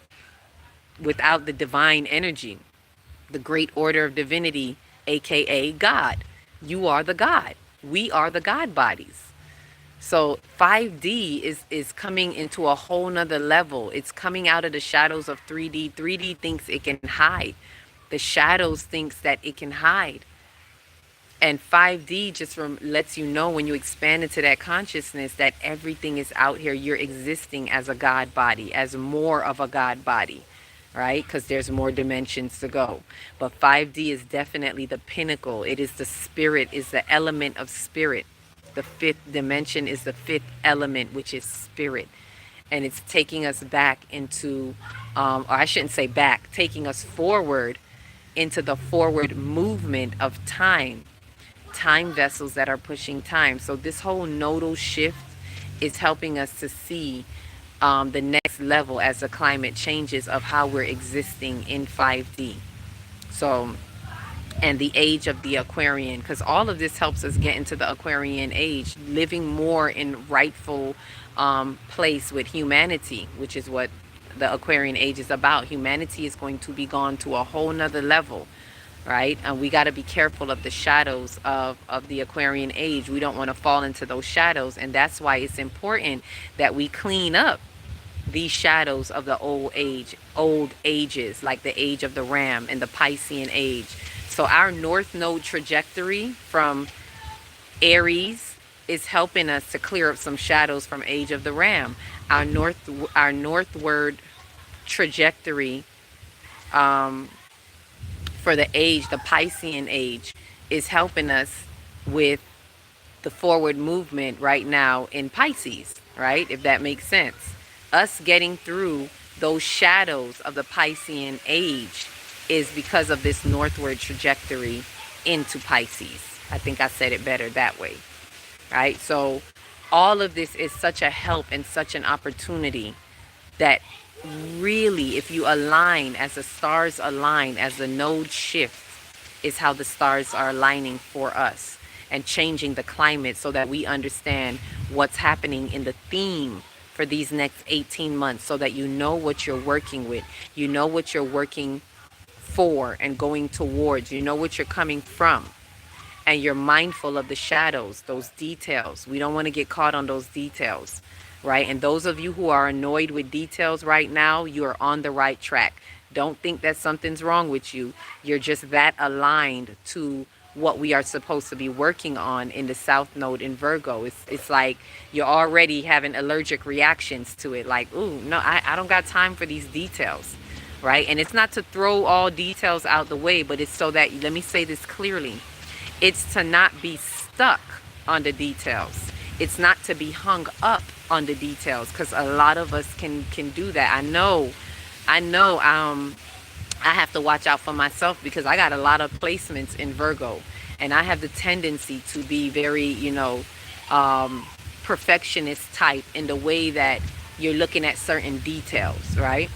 the divine energy, the great order of divinity, aka God. You are the God. We are the God bodies. So 5D is coming into a whole nother level. It's coming out of the shadows of 3D. 3D thinks it can hide. The shadows thinks that it can hide. And 5D just lets you know, when you expand into that consciousness, that everything is out here. You're existing as a God body, as more of a God body, right? Because there's more dimensions to go. But 5D is definitely the pinnacle. It is the spirit, is the element of spirit. The fifth dimension is the fifth element, which is spirit. And it's taking us back into, or I shouldn't say back, taking us forward into the forward movement of time vessels that are pushing time. So this whole nodal shift is helping us to see the next level as the climate changes of how we're existing in 5D. So, and the age of the Aquarian, because all of this helps us get into the Aquarian age, living more in rightful place with humanity, which is what the Aquarian age is about. Humanity is going to be gone to a whole nother level, right? And we got to be careful of the shadows of the Aquarian age. We don't want to fall into those shadows, and that's why it's important that we clean up these shadows of the old ages, like the age of the Ram and the Piscean age. So our North Node trajectory from Aries is helping us to clear up some shadows from age of the Ram. Our northward trajectory for the age, the Piscean age, is helping us with the forward movement right now in Pisces, right? If that makes sense. Us getting through those shadows of the Piscean age is because of this northward trajectory into Pisces. I think I said it better that way, right? So all of this is such a help and such an opportunity that really, if you align as the stars align, as the node shift, is how the stars are aligning for us and changing the climate so that we understand what's happening in the theme for these next 18 months, so that you know what you're working with, you know what you're working for and going towards, you know what you're coming from. and you're mindful of the shadows, those details. We don't want to get caught on those details, right? And those of you who are annoyed with details right now, you are on the right track. Don't think that something's wrong with you. You're just that aligned to what we are supposed to be working on in the South Node in Virgo. It's like you're already having allergic reactions to it. Like, ooh, no, I don't got time for these details, right? And it's not to throw all details out the way, but it's so that, let me say this clearly, it's to not be stuck on the details. It's not to be hung up on the details, because a lot of us can do that. I know I have to watch out for myself because I got a lot of placements in Virgo, and I have the tendency to be very, perfectionist type in the way that you're looking at certain details, right?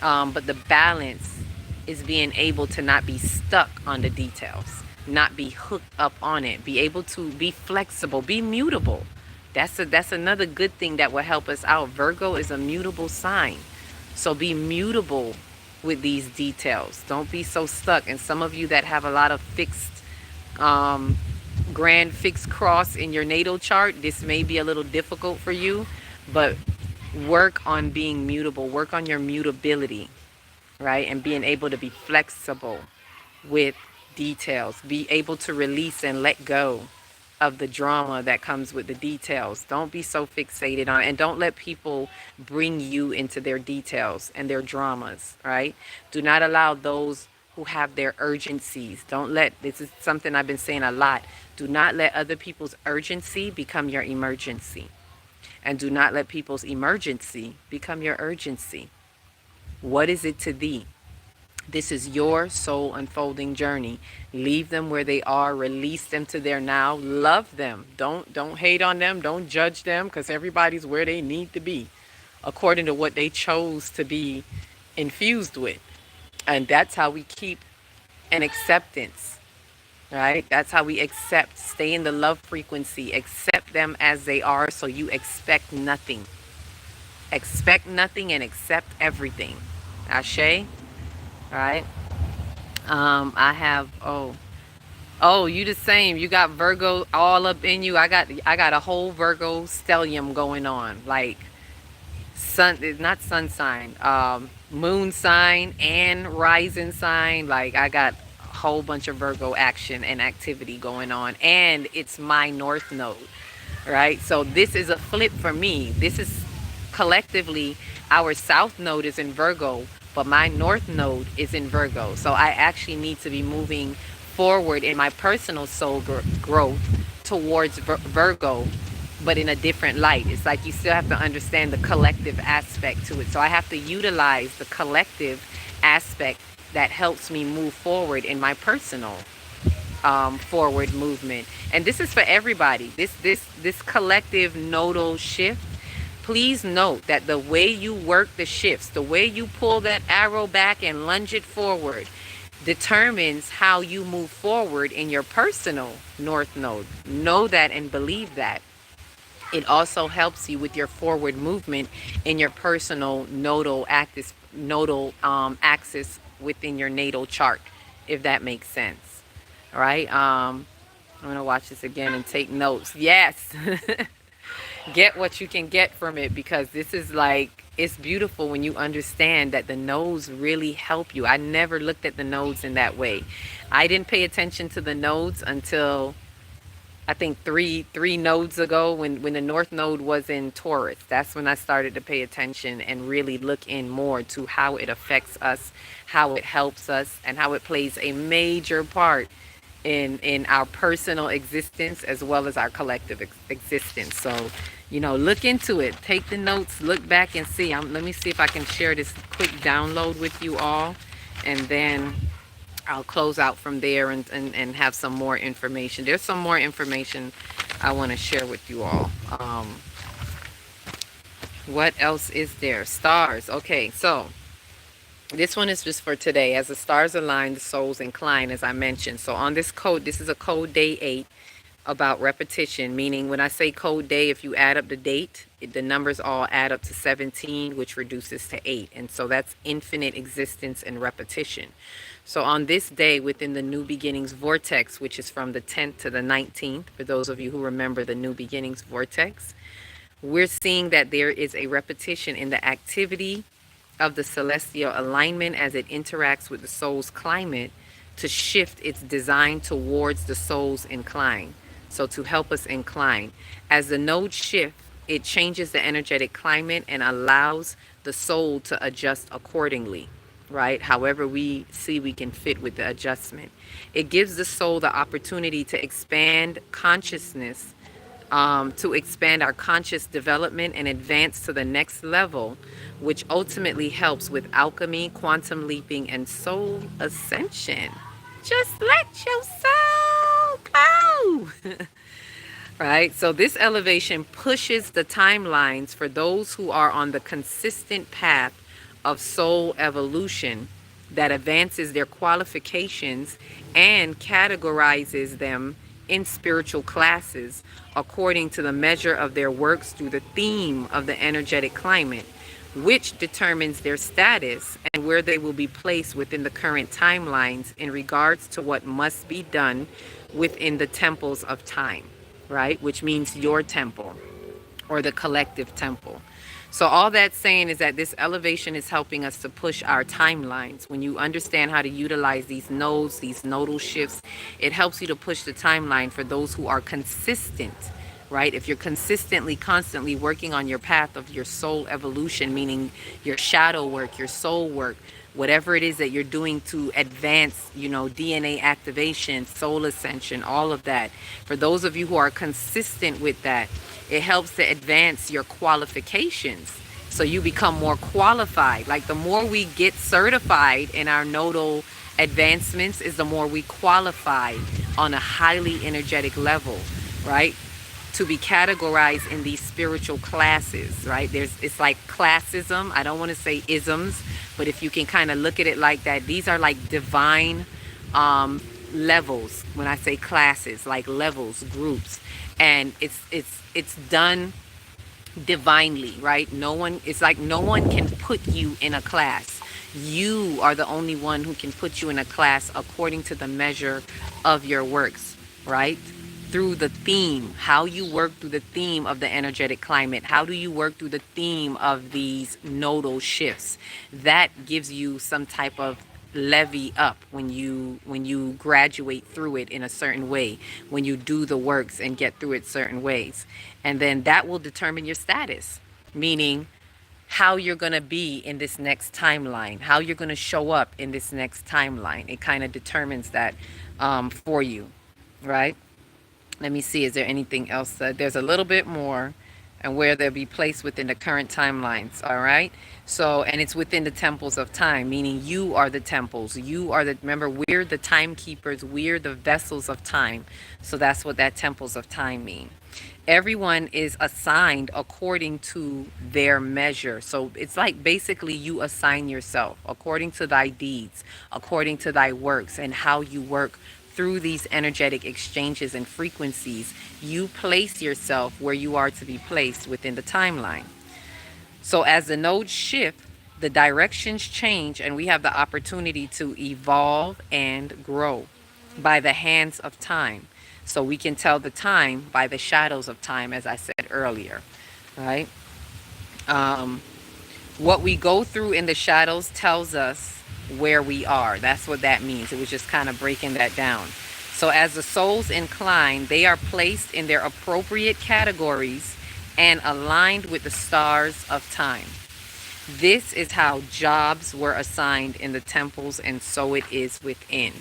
But the balance is being able to not be stuck on the details, not be hooked up on it, be able to be flexible, be mutable. That's another good thing that will help us out. Virgo is a mutable sign. So be mutable with these details. Don't be so stuck. And some of you that have a lot of fixed, grand fixed cross in your natal chart, this may be a little difficult for you, but work on being mutable. Work on your mutability, right? And being able to be flexible with details. Be able to release and let go of the drama that comes with the details. Don't be so fixated on it, and don't let people bring you into their details and their dramas, right? Do not allow those who have their urgencies. Don't let, this is something I've been saying a lot, do not let other people's urgency become your emergency. And do not let people's emergency become your urgency. What is it to thee? This is your soul unfolding journey. Leave them where they are. Release them to their now. Love them. Don't hate on them. Don't judge them, because everybody's where they need to be according to what they chose to be infused with. And that's how we keep an acceptance, right? That's how we accept. Stay in the love frequency. Accept them as they are, so you expect nothing. Expect nothing and accept everything. Ashe? Right. I have, you the same. You got Virgo all up in you. I got a whole Virgo stellium going on. Like sun, not sun sign, moon sign and rising sign. Like I got a whole bunch of Virgo action and activity going on, and it's my north node, right? So this is a flip for me. This is collectively, our south node is in Virgo, but my north node is in Virgo. So I actually need to be moving forward in my personal soul growth towards Virgo, but in a different light. It's like you still have to understand the collective aspect to it. So I have to utilize the collective aspect that helps me move forward in my personal forward movement. And this is for everybody. This collective nodal shift. Please note that the way you work the shifts, the way you pull that arrow back and lunge it forward, determines how you move forward in your personal north node. Know that and believe that. It also helps you with your forward movement in your personal nodal axis, within your natal chart, if that makes sense. All right. I'm gonna watch this again and take notes. Yes. Get what you can get from it, because this is like, it's beautiful when you understand that the nodes really help you. I never looked at the nodes in that way. I didn't pay attention to the nodes until I think three nodes ago, when the north node was in Taurus. That's when I started to pay attention and really look in more to how it affects us, how it helps us, and how it plays a major part in our personal existence as well as our collective existence. So, look into it, take the notes, look back and see. Let me see if I can share this quick download with you all, and then I'll close out from there and have some more information. There's some more information I want to share with you all. What else is there? Stars. Okay, so this one is just for today. As the stars align, the souls incline, as I mentioned. So on this code, this is a code day 8 about repetition, meaning when I say code day, if you add up the date, the numbers all add up to 17, which reduces to 8. And so that's infinite existence and repetition. So on this day within the New Beginnings vortex, which is from the 10th to the 19th, for those of you who remember the New Beginnings vortex, we're seeing that there is a repetition in the activity of the celestial alignment as it interacts with the soul's climate to shift its design towards the soul's incline. So to help us incline. As the nodes shift, it changes the energetic climate and allows the soul to adjust accordingly, right? However we see we can fit with the adjustment. It gives the soul the opportunity to expand consciousness, to expand our conscious development and advance to the next level, which ultimately helps with alchemy, quantum leaping, and soul ascension. Just let your soul go. Right? So this elevation pushes the timelines for those who are on the consistent path of soul evolution that advances their qualifications and categorizes them in spiritual classes according to the measure of their works through the theme of the energetic climate, which determines their status and where they will be placed within the current timelines in regards to what must be done within the temples of time, right? Which means your temple or the collective temple. So all that's saying is that this elevation is helping us to push our timelines. When you understand how to utilize these nodes, these nodal shifts, it helps you to push the timeline for those who are consistent, right? If you're consistently, constantly working on your path of your soul evolution, meaning your shadow work, your soul work, whatever it is that you're doing to advance, DNA activation, soul ascension, all of that. For those of you who are consistent with that, it helps to advance your qualifications. So you become more qualified. Like the more we get certified in our nodal advancements is the more we qualify on a highly energetic level, right? To be categorized in these spiritual classes, right? It's like classism. I don't want to say isms, but if you can kind of look at it like that, these are like divine levels. When I say classes, like levels, groups, and it's done divinely, right? It's like no one can put you in a class. You are the only one who can put you in a class according to the measure of your works, right? Through the theme, how you work through the theme of the energetic climate. How do you work through the theme of these nodal shifts? That gives you some type of levy up when you graduate through it in a certain way, when you do the works and get through it certain ways. And then that will determine your status, meaning how you're going to be in this next timeline, how you're going to show up in this next timeline. It kind of determines that for you, right? Let me see, is there anything else? There's a little bit more, and where they'll be placed within the current timelines, all right? So, and it's within the temples of time, meaning you are the temples. You are remember, we're the timekeepers. We're the vessels of time. So that's what that temples of time mean. Everyone is assigned according to their measure. So it's like basically you assign yourself according to thy deeds, according to thy works, and how you work through these energetic exchanges and frequencies. You place yourself where you are to be placed within the timeline. So as the nodes shift, the directions change, and we have the opportunity to evolve and grow by the hands of time. So we can tell the time by the shadows of time, as I said earlier, right? What we go through in the shadows tells us where we are. That's what that means. It was just kind of breaking that down. So as the souls incline, they are placed in their appropriate categories and aligned with the stars of time. This is how jobs were assigned in the temples, and so it is within.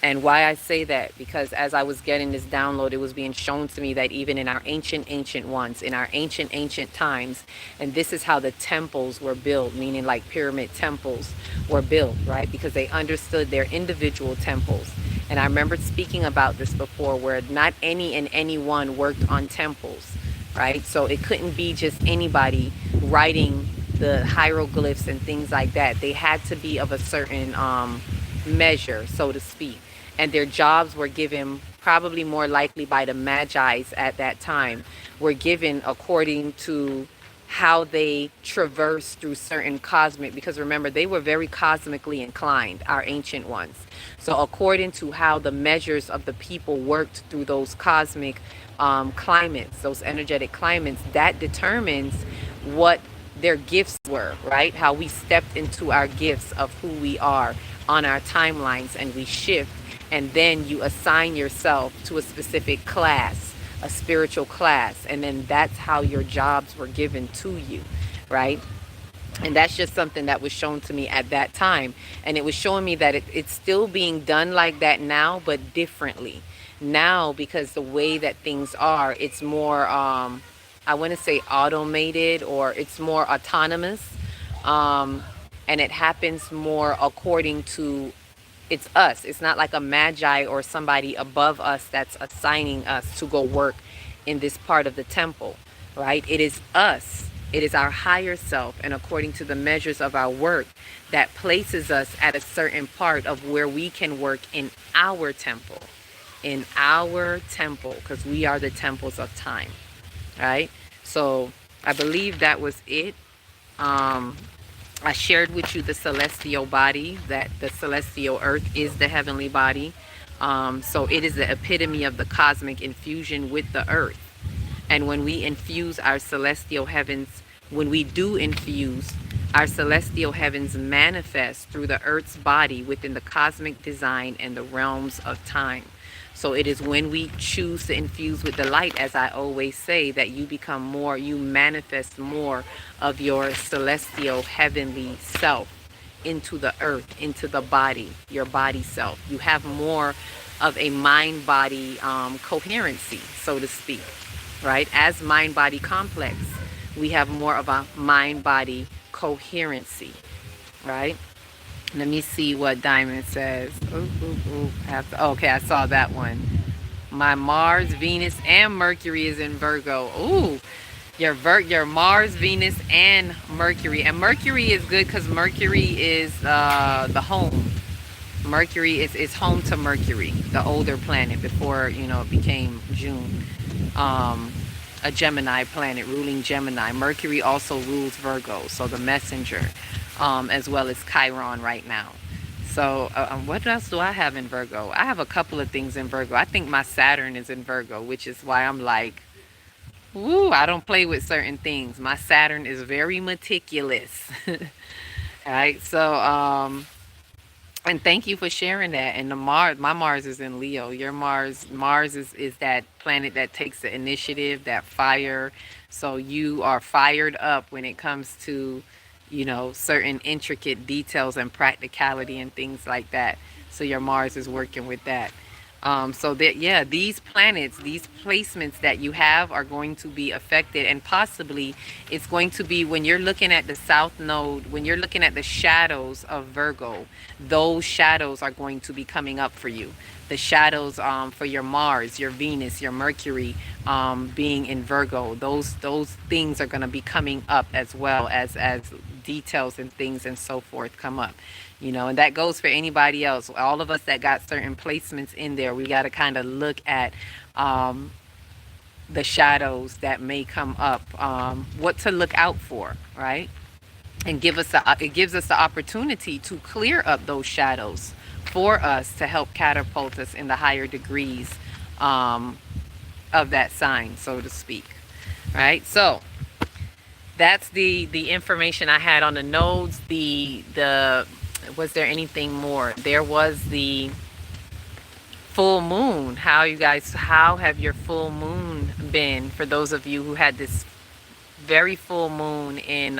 And why I say that, because as I was getting this download, it was being shown to me that even in our ancient ones, in our ancient times, and this is how the temples were built, meaning like pyramid temples were built, right? Because they understood their individual temples. And I remember speaking about this before, where not any and anyone worked on temples, right? So it couldn't be just anybody writing the hieroglyphs and things like that. They had to be of a certain measure, so to speak. And their jobs were given, probably more likely by the Magi's at that time, were given according to how they traverse through certain cosmic, because remember, they were very cosmically inclined, our ancient ones. So according to how the measures of the people worked through those cosmic climates, those energetic climates, that determines what their gifts were, right? How we stepped into our gifts of who we are on our timelines, and we shift, and then you assign yourself to a specific class, a spiritual class, and then that's how your jobs were given to you, right? And that's just something that was shown to me at that time, and it was showing me that it's still being done like that now, but differently now, because the way that things are, it's more I want to say automated, or it's more autonomous, and it happens more according to, it's us. It's not like a magi or somebody above us that's assigning us to go work in this part of the temple, right? It is us. It is our higher self, and according to the measures of our work, that places us at a certain part of where we can work in our temple. In our temple, because we are the temples of time, right? So I believe that was it. I shared with you the celestial body, that the celestial earth is the heavenly body. So it is the epitome of the cosmic infusion with the earth. And when we infuse our celestial heavens, when we do infuse, our celestial heavens manifest through the earth's body within the cosmic design and the realms of time. So it is when we choose to infuse with the light, as I always say, that you become more, you manifest more of your celestial heavenly self into the earth, into the body, your body self. You have more of a mind-body coherency, so to speak, right? As mind-body complex, we have more of a mind-body coherency, right? Let me see what Diamond says. Okay, I saw that one. My Mars, Venus, and Mercury is in Virgo. Ooh, your Mars, Venus, and Mercury. And Mercury is good because Mercury is the home. Mercury is home to Mercury, the older planet before, it became June. A Gemini planet, ruling Gemini. Mercury also rules Virgo, so the messenger. As well as Chiron right now. So what else do I have in Virgo? I have a couple of things in Virgo. I think my Saturn is in Virgo, which is why I'm like, woo, I don't play with certain things. My Saturn is very meticulous. All right, so and thank you for sharing that. And the Mars, my Mars is in Leo. Your Mars is that planet that takes the initiative, that fire. So you are fired up when it comes to certain intricate details and practicality and things like that. So your Mars is working with that. So that, yeah, these planets, these placements that you have are going to be affected, and possibly it's going to be when you're looking at the South Node, when you're looking at the shadows of Virgo, those shadows are going to be coming up for you. The shadows for your Mars, your Venus, your Mercury being in Virgo, those things are going to be coming up as well as details and things and so forth come up. And that goes for anybody else. All of us that got certain placements in there, we got to kind of look at the shadows that may come up, what to look out for, right? And it gives us the opportunity to clear up those shadows for us to help catapult us in the higher degrees of that sign, so to speak, right? So that's the information I had on the nodes. Was there anything more? There was the full moon. How have your full moon been, for those of you who had this very full moon in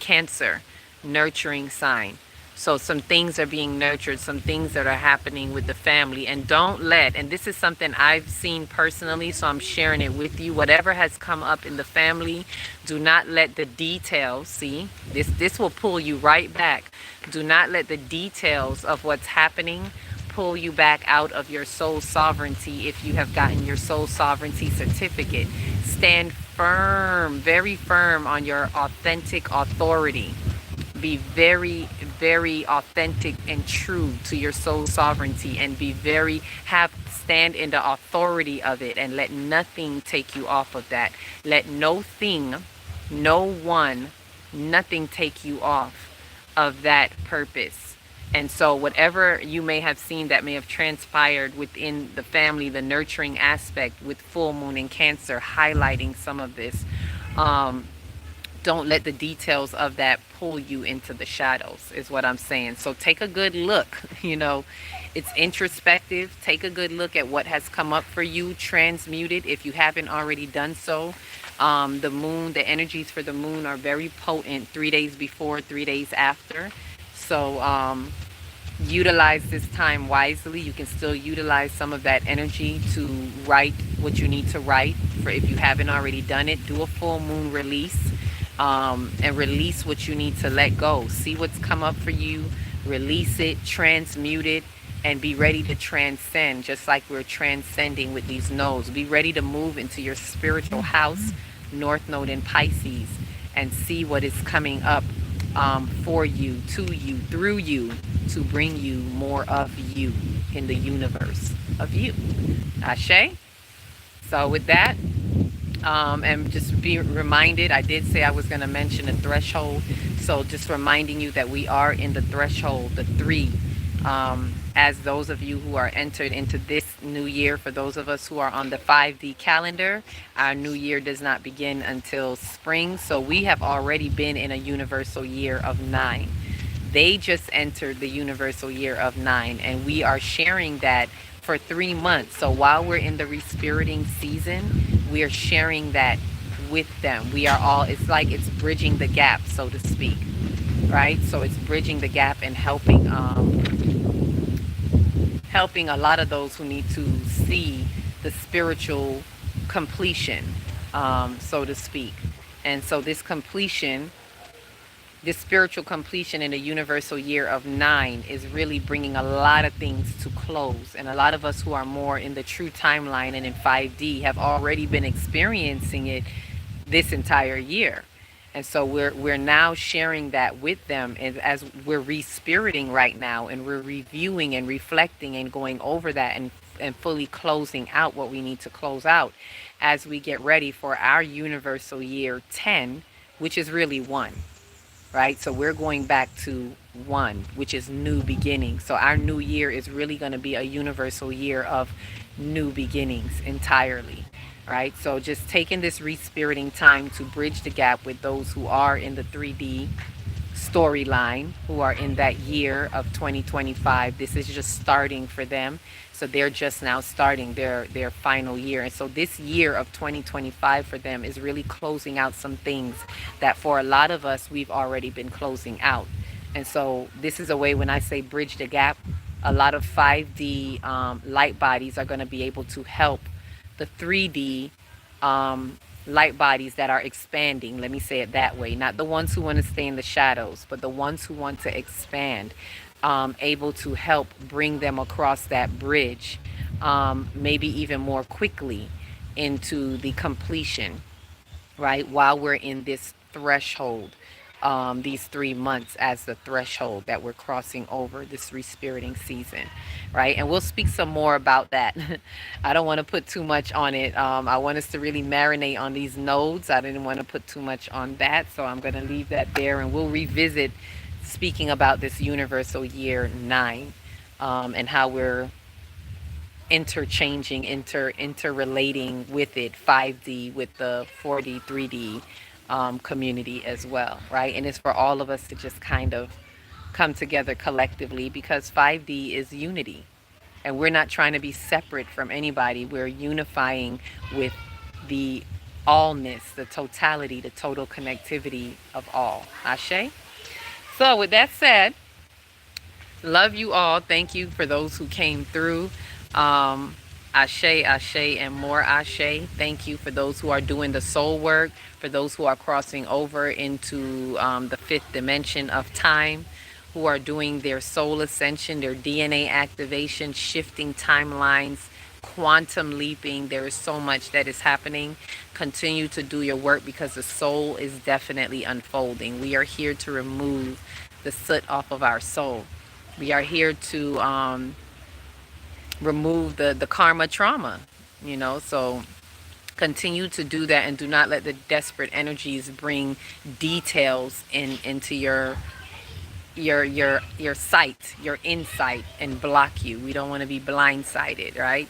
Cancer, nurturing sign? So some things are being nurtured, some things that are happening with the family. And and this is something I've seen personally, so I'm sharing it with you. Whatever has come up in the family, do not let the details, see, this will pull you right back. Do not let the details of what's happening pull you back out of your soul sovereignty. If you have gotten your soul sovereignty certificate, stand firm, very firm on your authentic authority. Be very, very authentic and true to your soul sovereignty, and be very, have, stand in the authority of it, and let nothing take you off of that. Let no thing, no one, nothing take you off of that purpose. And so, whatever you may have seen that may have transpired within the family, the nurturing aspect with full moon in Cancer, highlighting some of this, don't let the details of that pull you into the shadows, is what I'm saying. So, take a good look. It's introspective. Take a good look at what has come up for you. Transmute it if you haven't already done so. The moon, the energies for the moon are very potent 3 days before, 3 days after. So, utilize this time wisely. You can still utilize some of that energy to write what you need to write. For if you haven't already done it, do a full moon release, and release what you need to let go. See what's come up for you, release it, transmute it, and be ready to transcend, just like we're transcending with these nodes. Be ready to move into your spiritual house, North Node in Pisces, and see what is coming up, for you, to you, through you, to bring you more of you in the universe of you. Ashe? So with that, and just be reminded, I did say I was going to mention a threshold. So just reminding you that we are in the threshold, the 3. As those of you who are entered into this new year, for those of us who are on the 5D calendar, our new year does not begin until spring. So we have already been in a universal year of 9. They just entered the universal year of 9, and we are sharing that for 3 months. So while we're in the respiriting season, we are sharing that with them. We are all, it's like it's bridging the gap, so to speak, right? So it's bridging the gap and helping a lot of those who need to see the spiritual completion, so to speak. And so this completion, this spiritual completion in a universal year of 9 is really bringing a lot of things to close. And a lot of us who are more in the true timeline and in 5D have already been experiencing it this entire year. And so we're now sharing that with them, and as we're respiriting right now, and we're reviewing and reflecting and going over that, and fully closing out what we need to close out as we get ready for our universal year 10, which is really 1. Right? So we're going back to 1, which is new beginnings. So our new year is really going to be a universal year of new beginnings entirely. Right? So just taking this respiriting time to bridge the gap with those who are in the 3D storyline, who are in that year of 2025. This is just starting for them. So they're just now starting their final year. And so this year of 2025 for them is really closing out some things that for a lot of us, we've already been closing out. And so this is a way, when I say bridge the gap, a lot of 5D light bodies are going to be able to help the 3D light bodies that are expanding. Let me say it that way. Not the ones who want to stay in the shadows, but the ones who want to expand. Able to help bring them across that bridge, maybe even more quickly into the completion, right? While we're in this threshold, these 3 months as the threshold that we're crossing over this respiriting season, right? And we'll speak some more about that. I don't want to put too much on it. I want us to really marinate on these nodes. I didn't want to put too much on that, so I'm going to leave that there, and we'll revisit speaking about this universal year 9, and how we're interchanging, interrelating with it, 5D with the 4D, 3D community as well, right? And it's for all of us to just kind of come together collectively, because 5D is unity, and we're not trying to be separate from anybody. We're unifying with the allness, the totality, the total connectivity of all. Ashe? So with that said, love you all. Thank you for those who came through. Ashe, ashe, and more ashe. Thank you for those who are doing the soul work, for those who are crossing over into the 5th dimension of time, who are doing their soul ascension, their DNA activation, shifting timelines, quantum leaping. There is so much that is happening. Continue to do your work because the soul is definitely unfolding. We are here to remove the soot off of our soul. We are here to remove the karma trauma, so continue to do that, and do not let the desperate energies bring details into your sight, your insight, and block you. We don't want to be blindsided, right?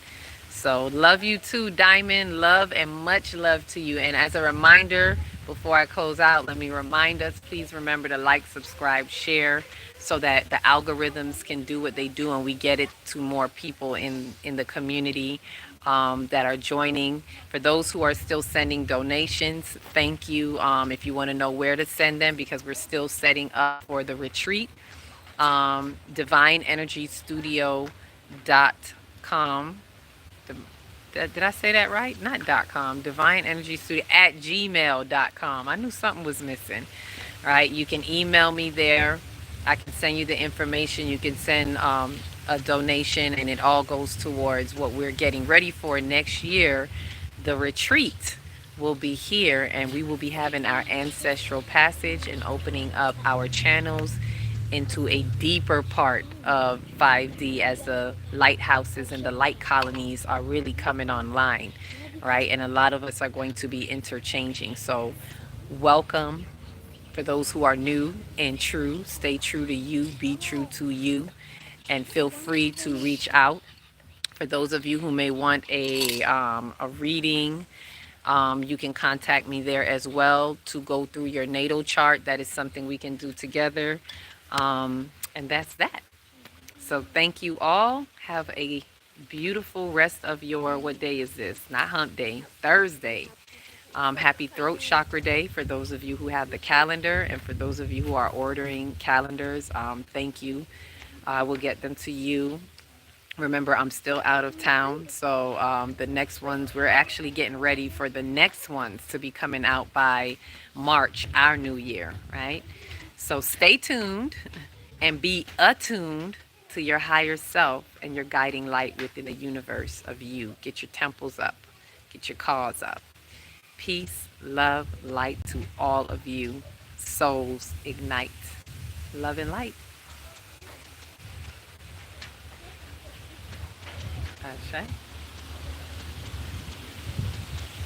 So love you too, Diamond. Love and much love to you. And as a reminder, before I close out, let me remind us, please remember to like, subscribe, share, so that the algorithms can do what they do and we get it to more people in the community that are joining. For those who are still sending donations, thank you. If you want to know where to send them, because we're still setting up for the retreat, divineenergystudio.com. Did I say that right? Not .com. Divineenergystudio at gmail.com. I knew something was missing. All right. You can email me there. I can send you the information. You can send a donation, and it all goes towards what we're getting ready for next year. The retreat will be here, and we will be having our ancestral passage and opening up our channels into a deeper part of 5D as the lighthouses and the light colonies are really coming online, right? And a lot of us are going to be interchanging. So welcome. For those who are new and true, stay true to you, be true to you, and feel free to reach out. For those of you who may want a reading, you can contact me there as well to go through your natal chart. That is something we can do together. And that's that. So thank you all. Have a beautiful rest of your, what day is this? Not hump day, Thursday. Happy throat chakra day for those of you who have the calendar, and for those of you who are ordering calendars, thank you. I will get them to you. Remember, I'm still out of town, so the next ones, we're actually getting ready for the next ones to be coming out by March, our new year, right? So stay tuned and be attuned to your higher self and your guiding light within the universe of you. Get your temples up, get your cause up. Peace, love, light to all of you. Souls ignite. Love and light. Ashe.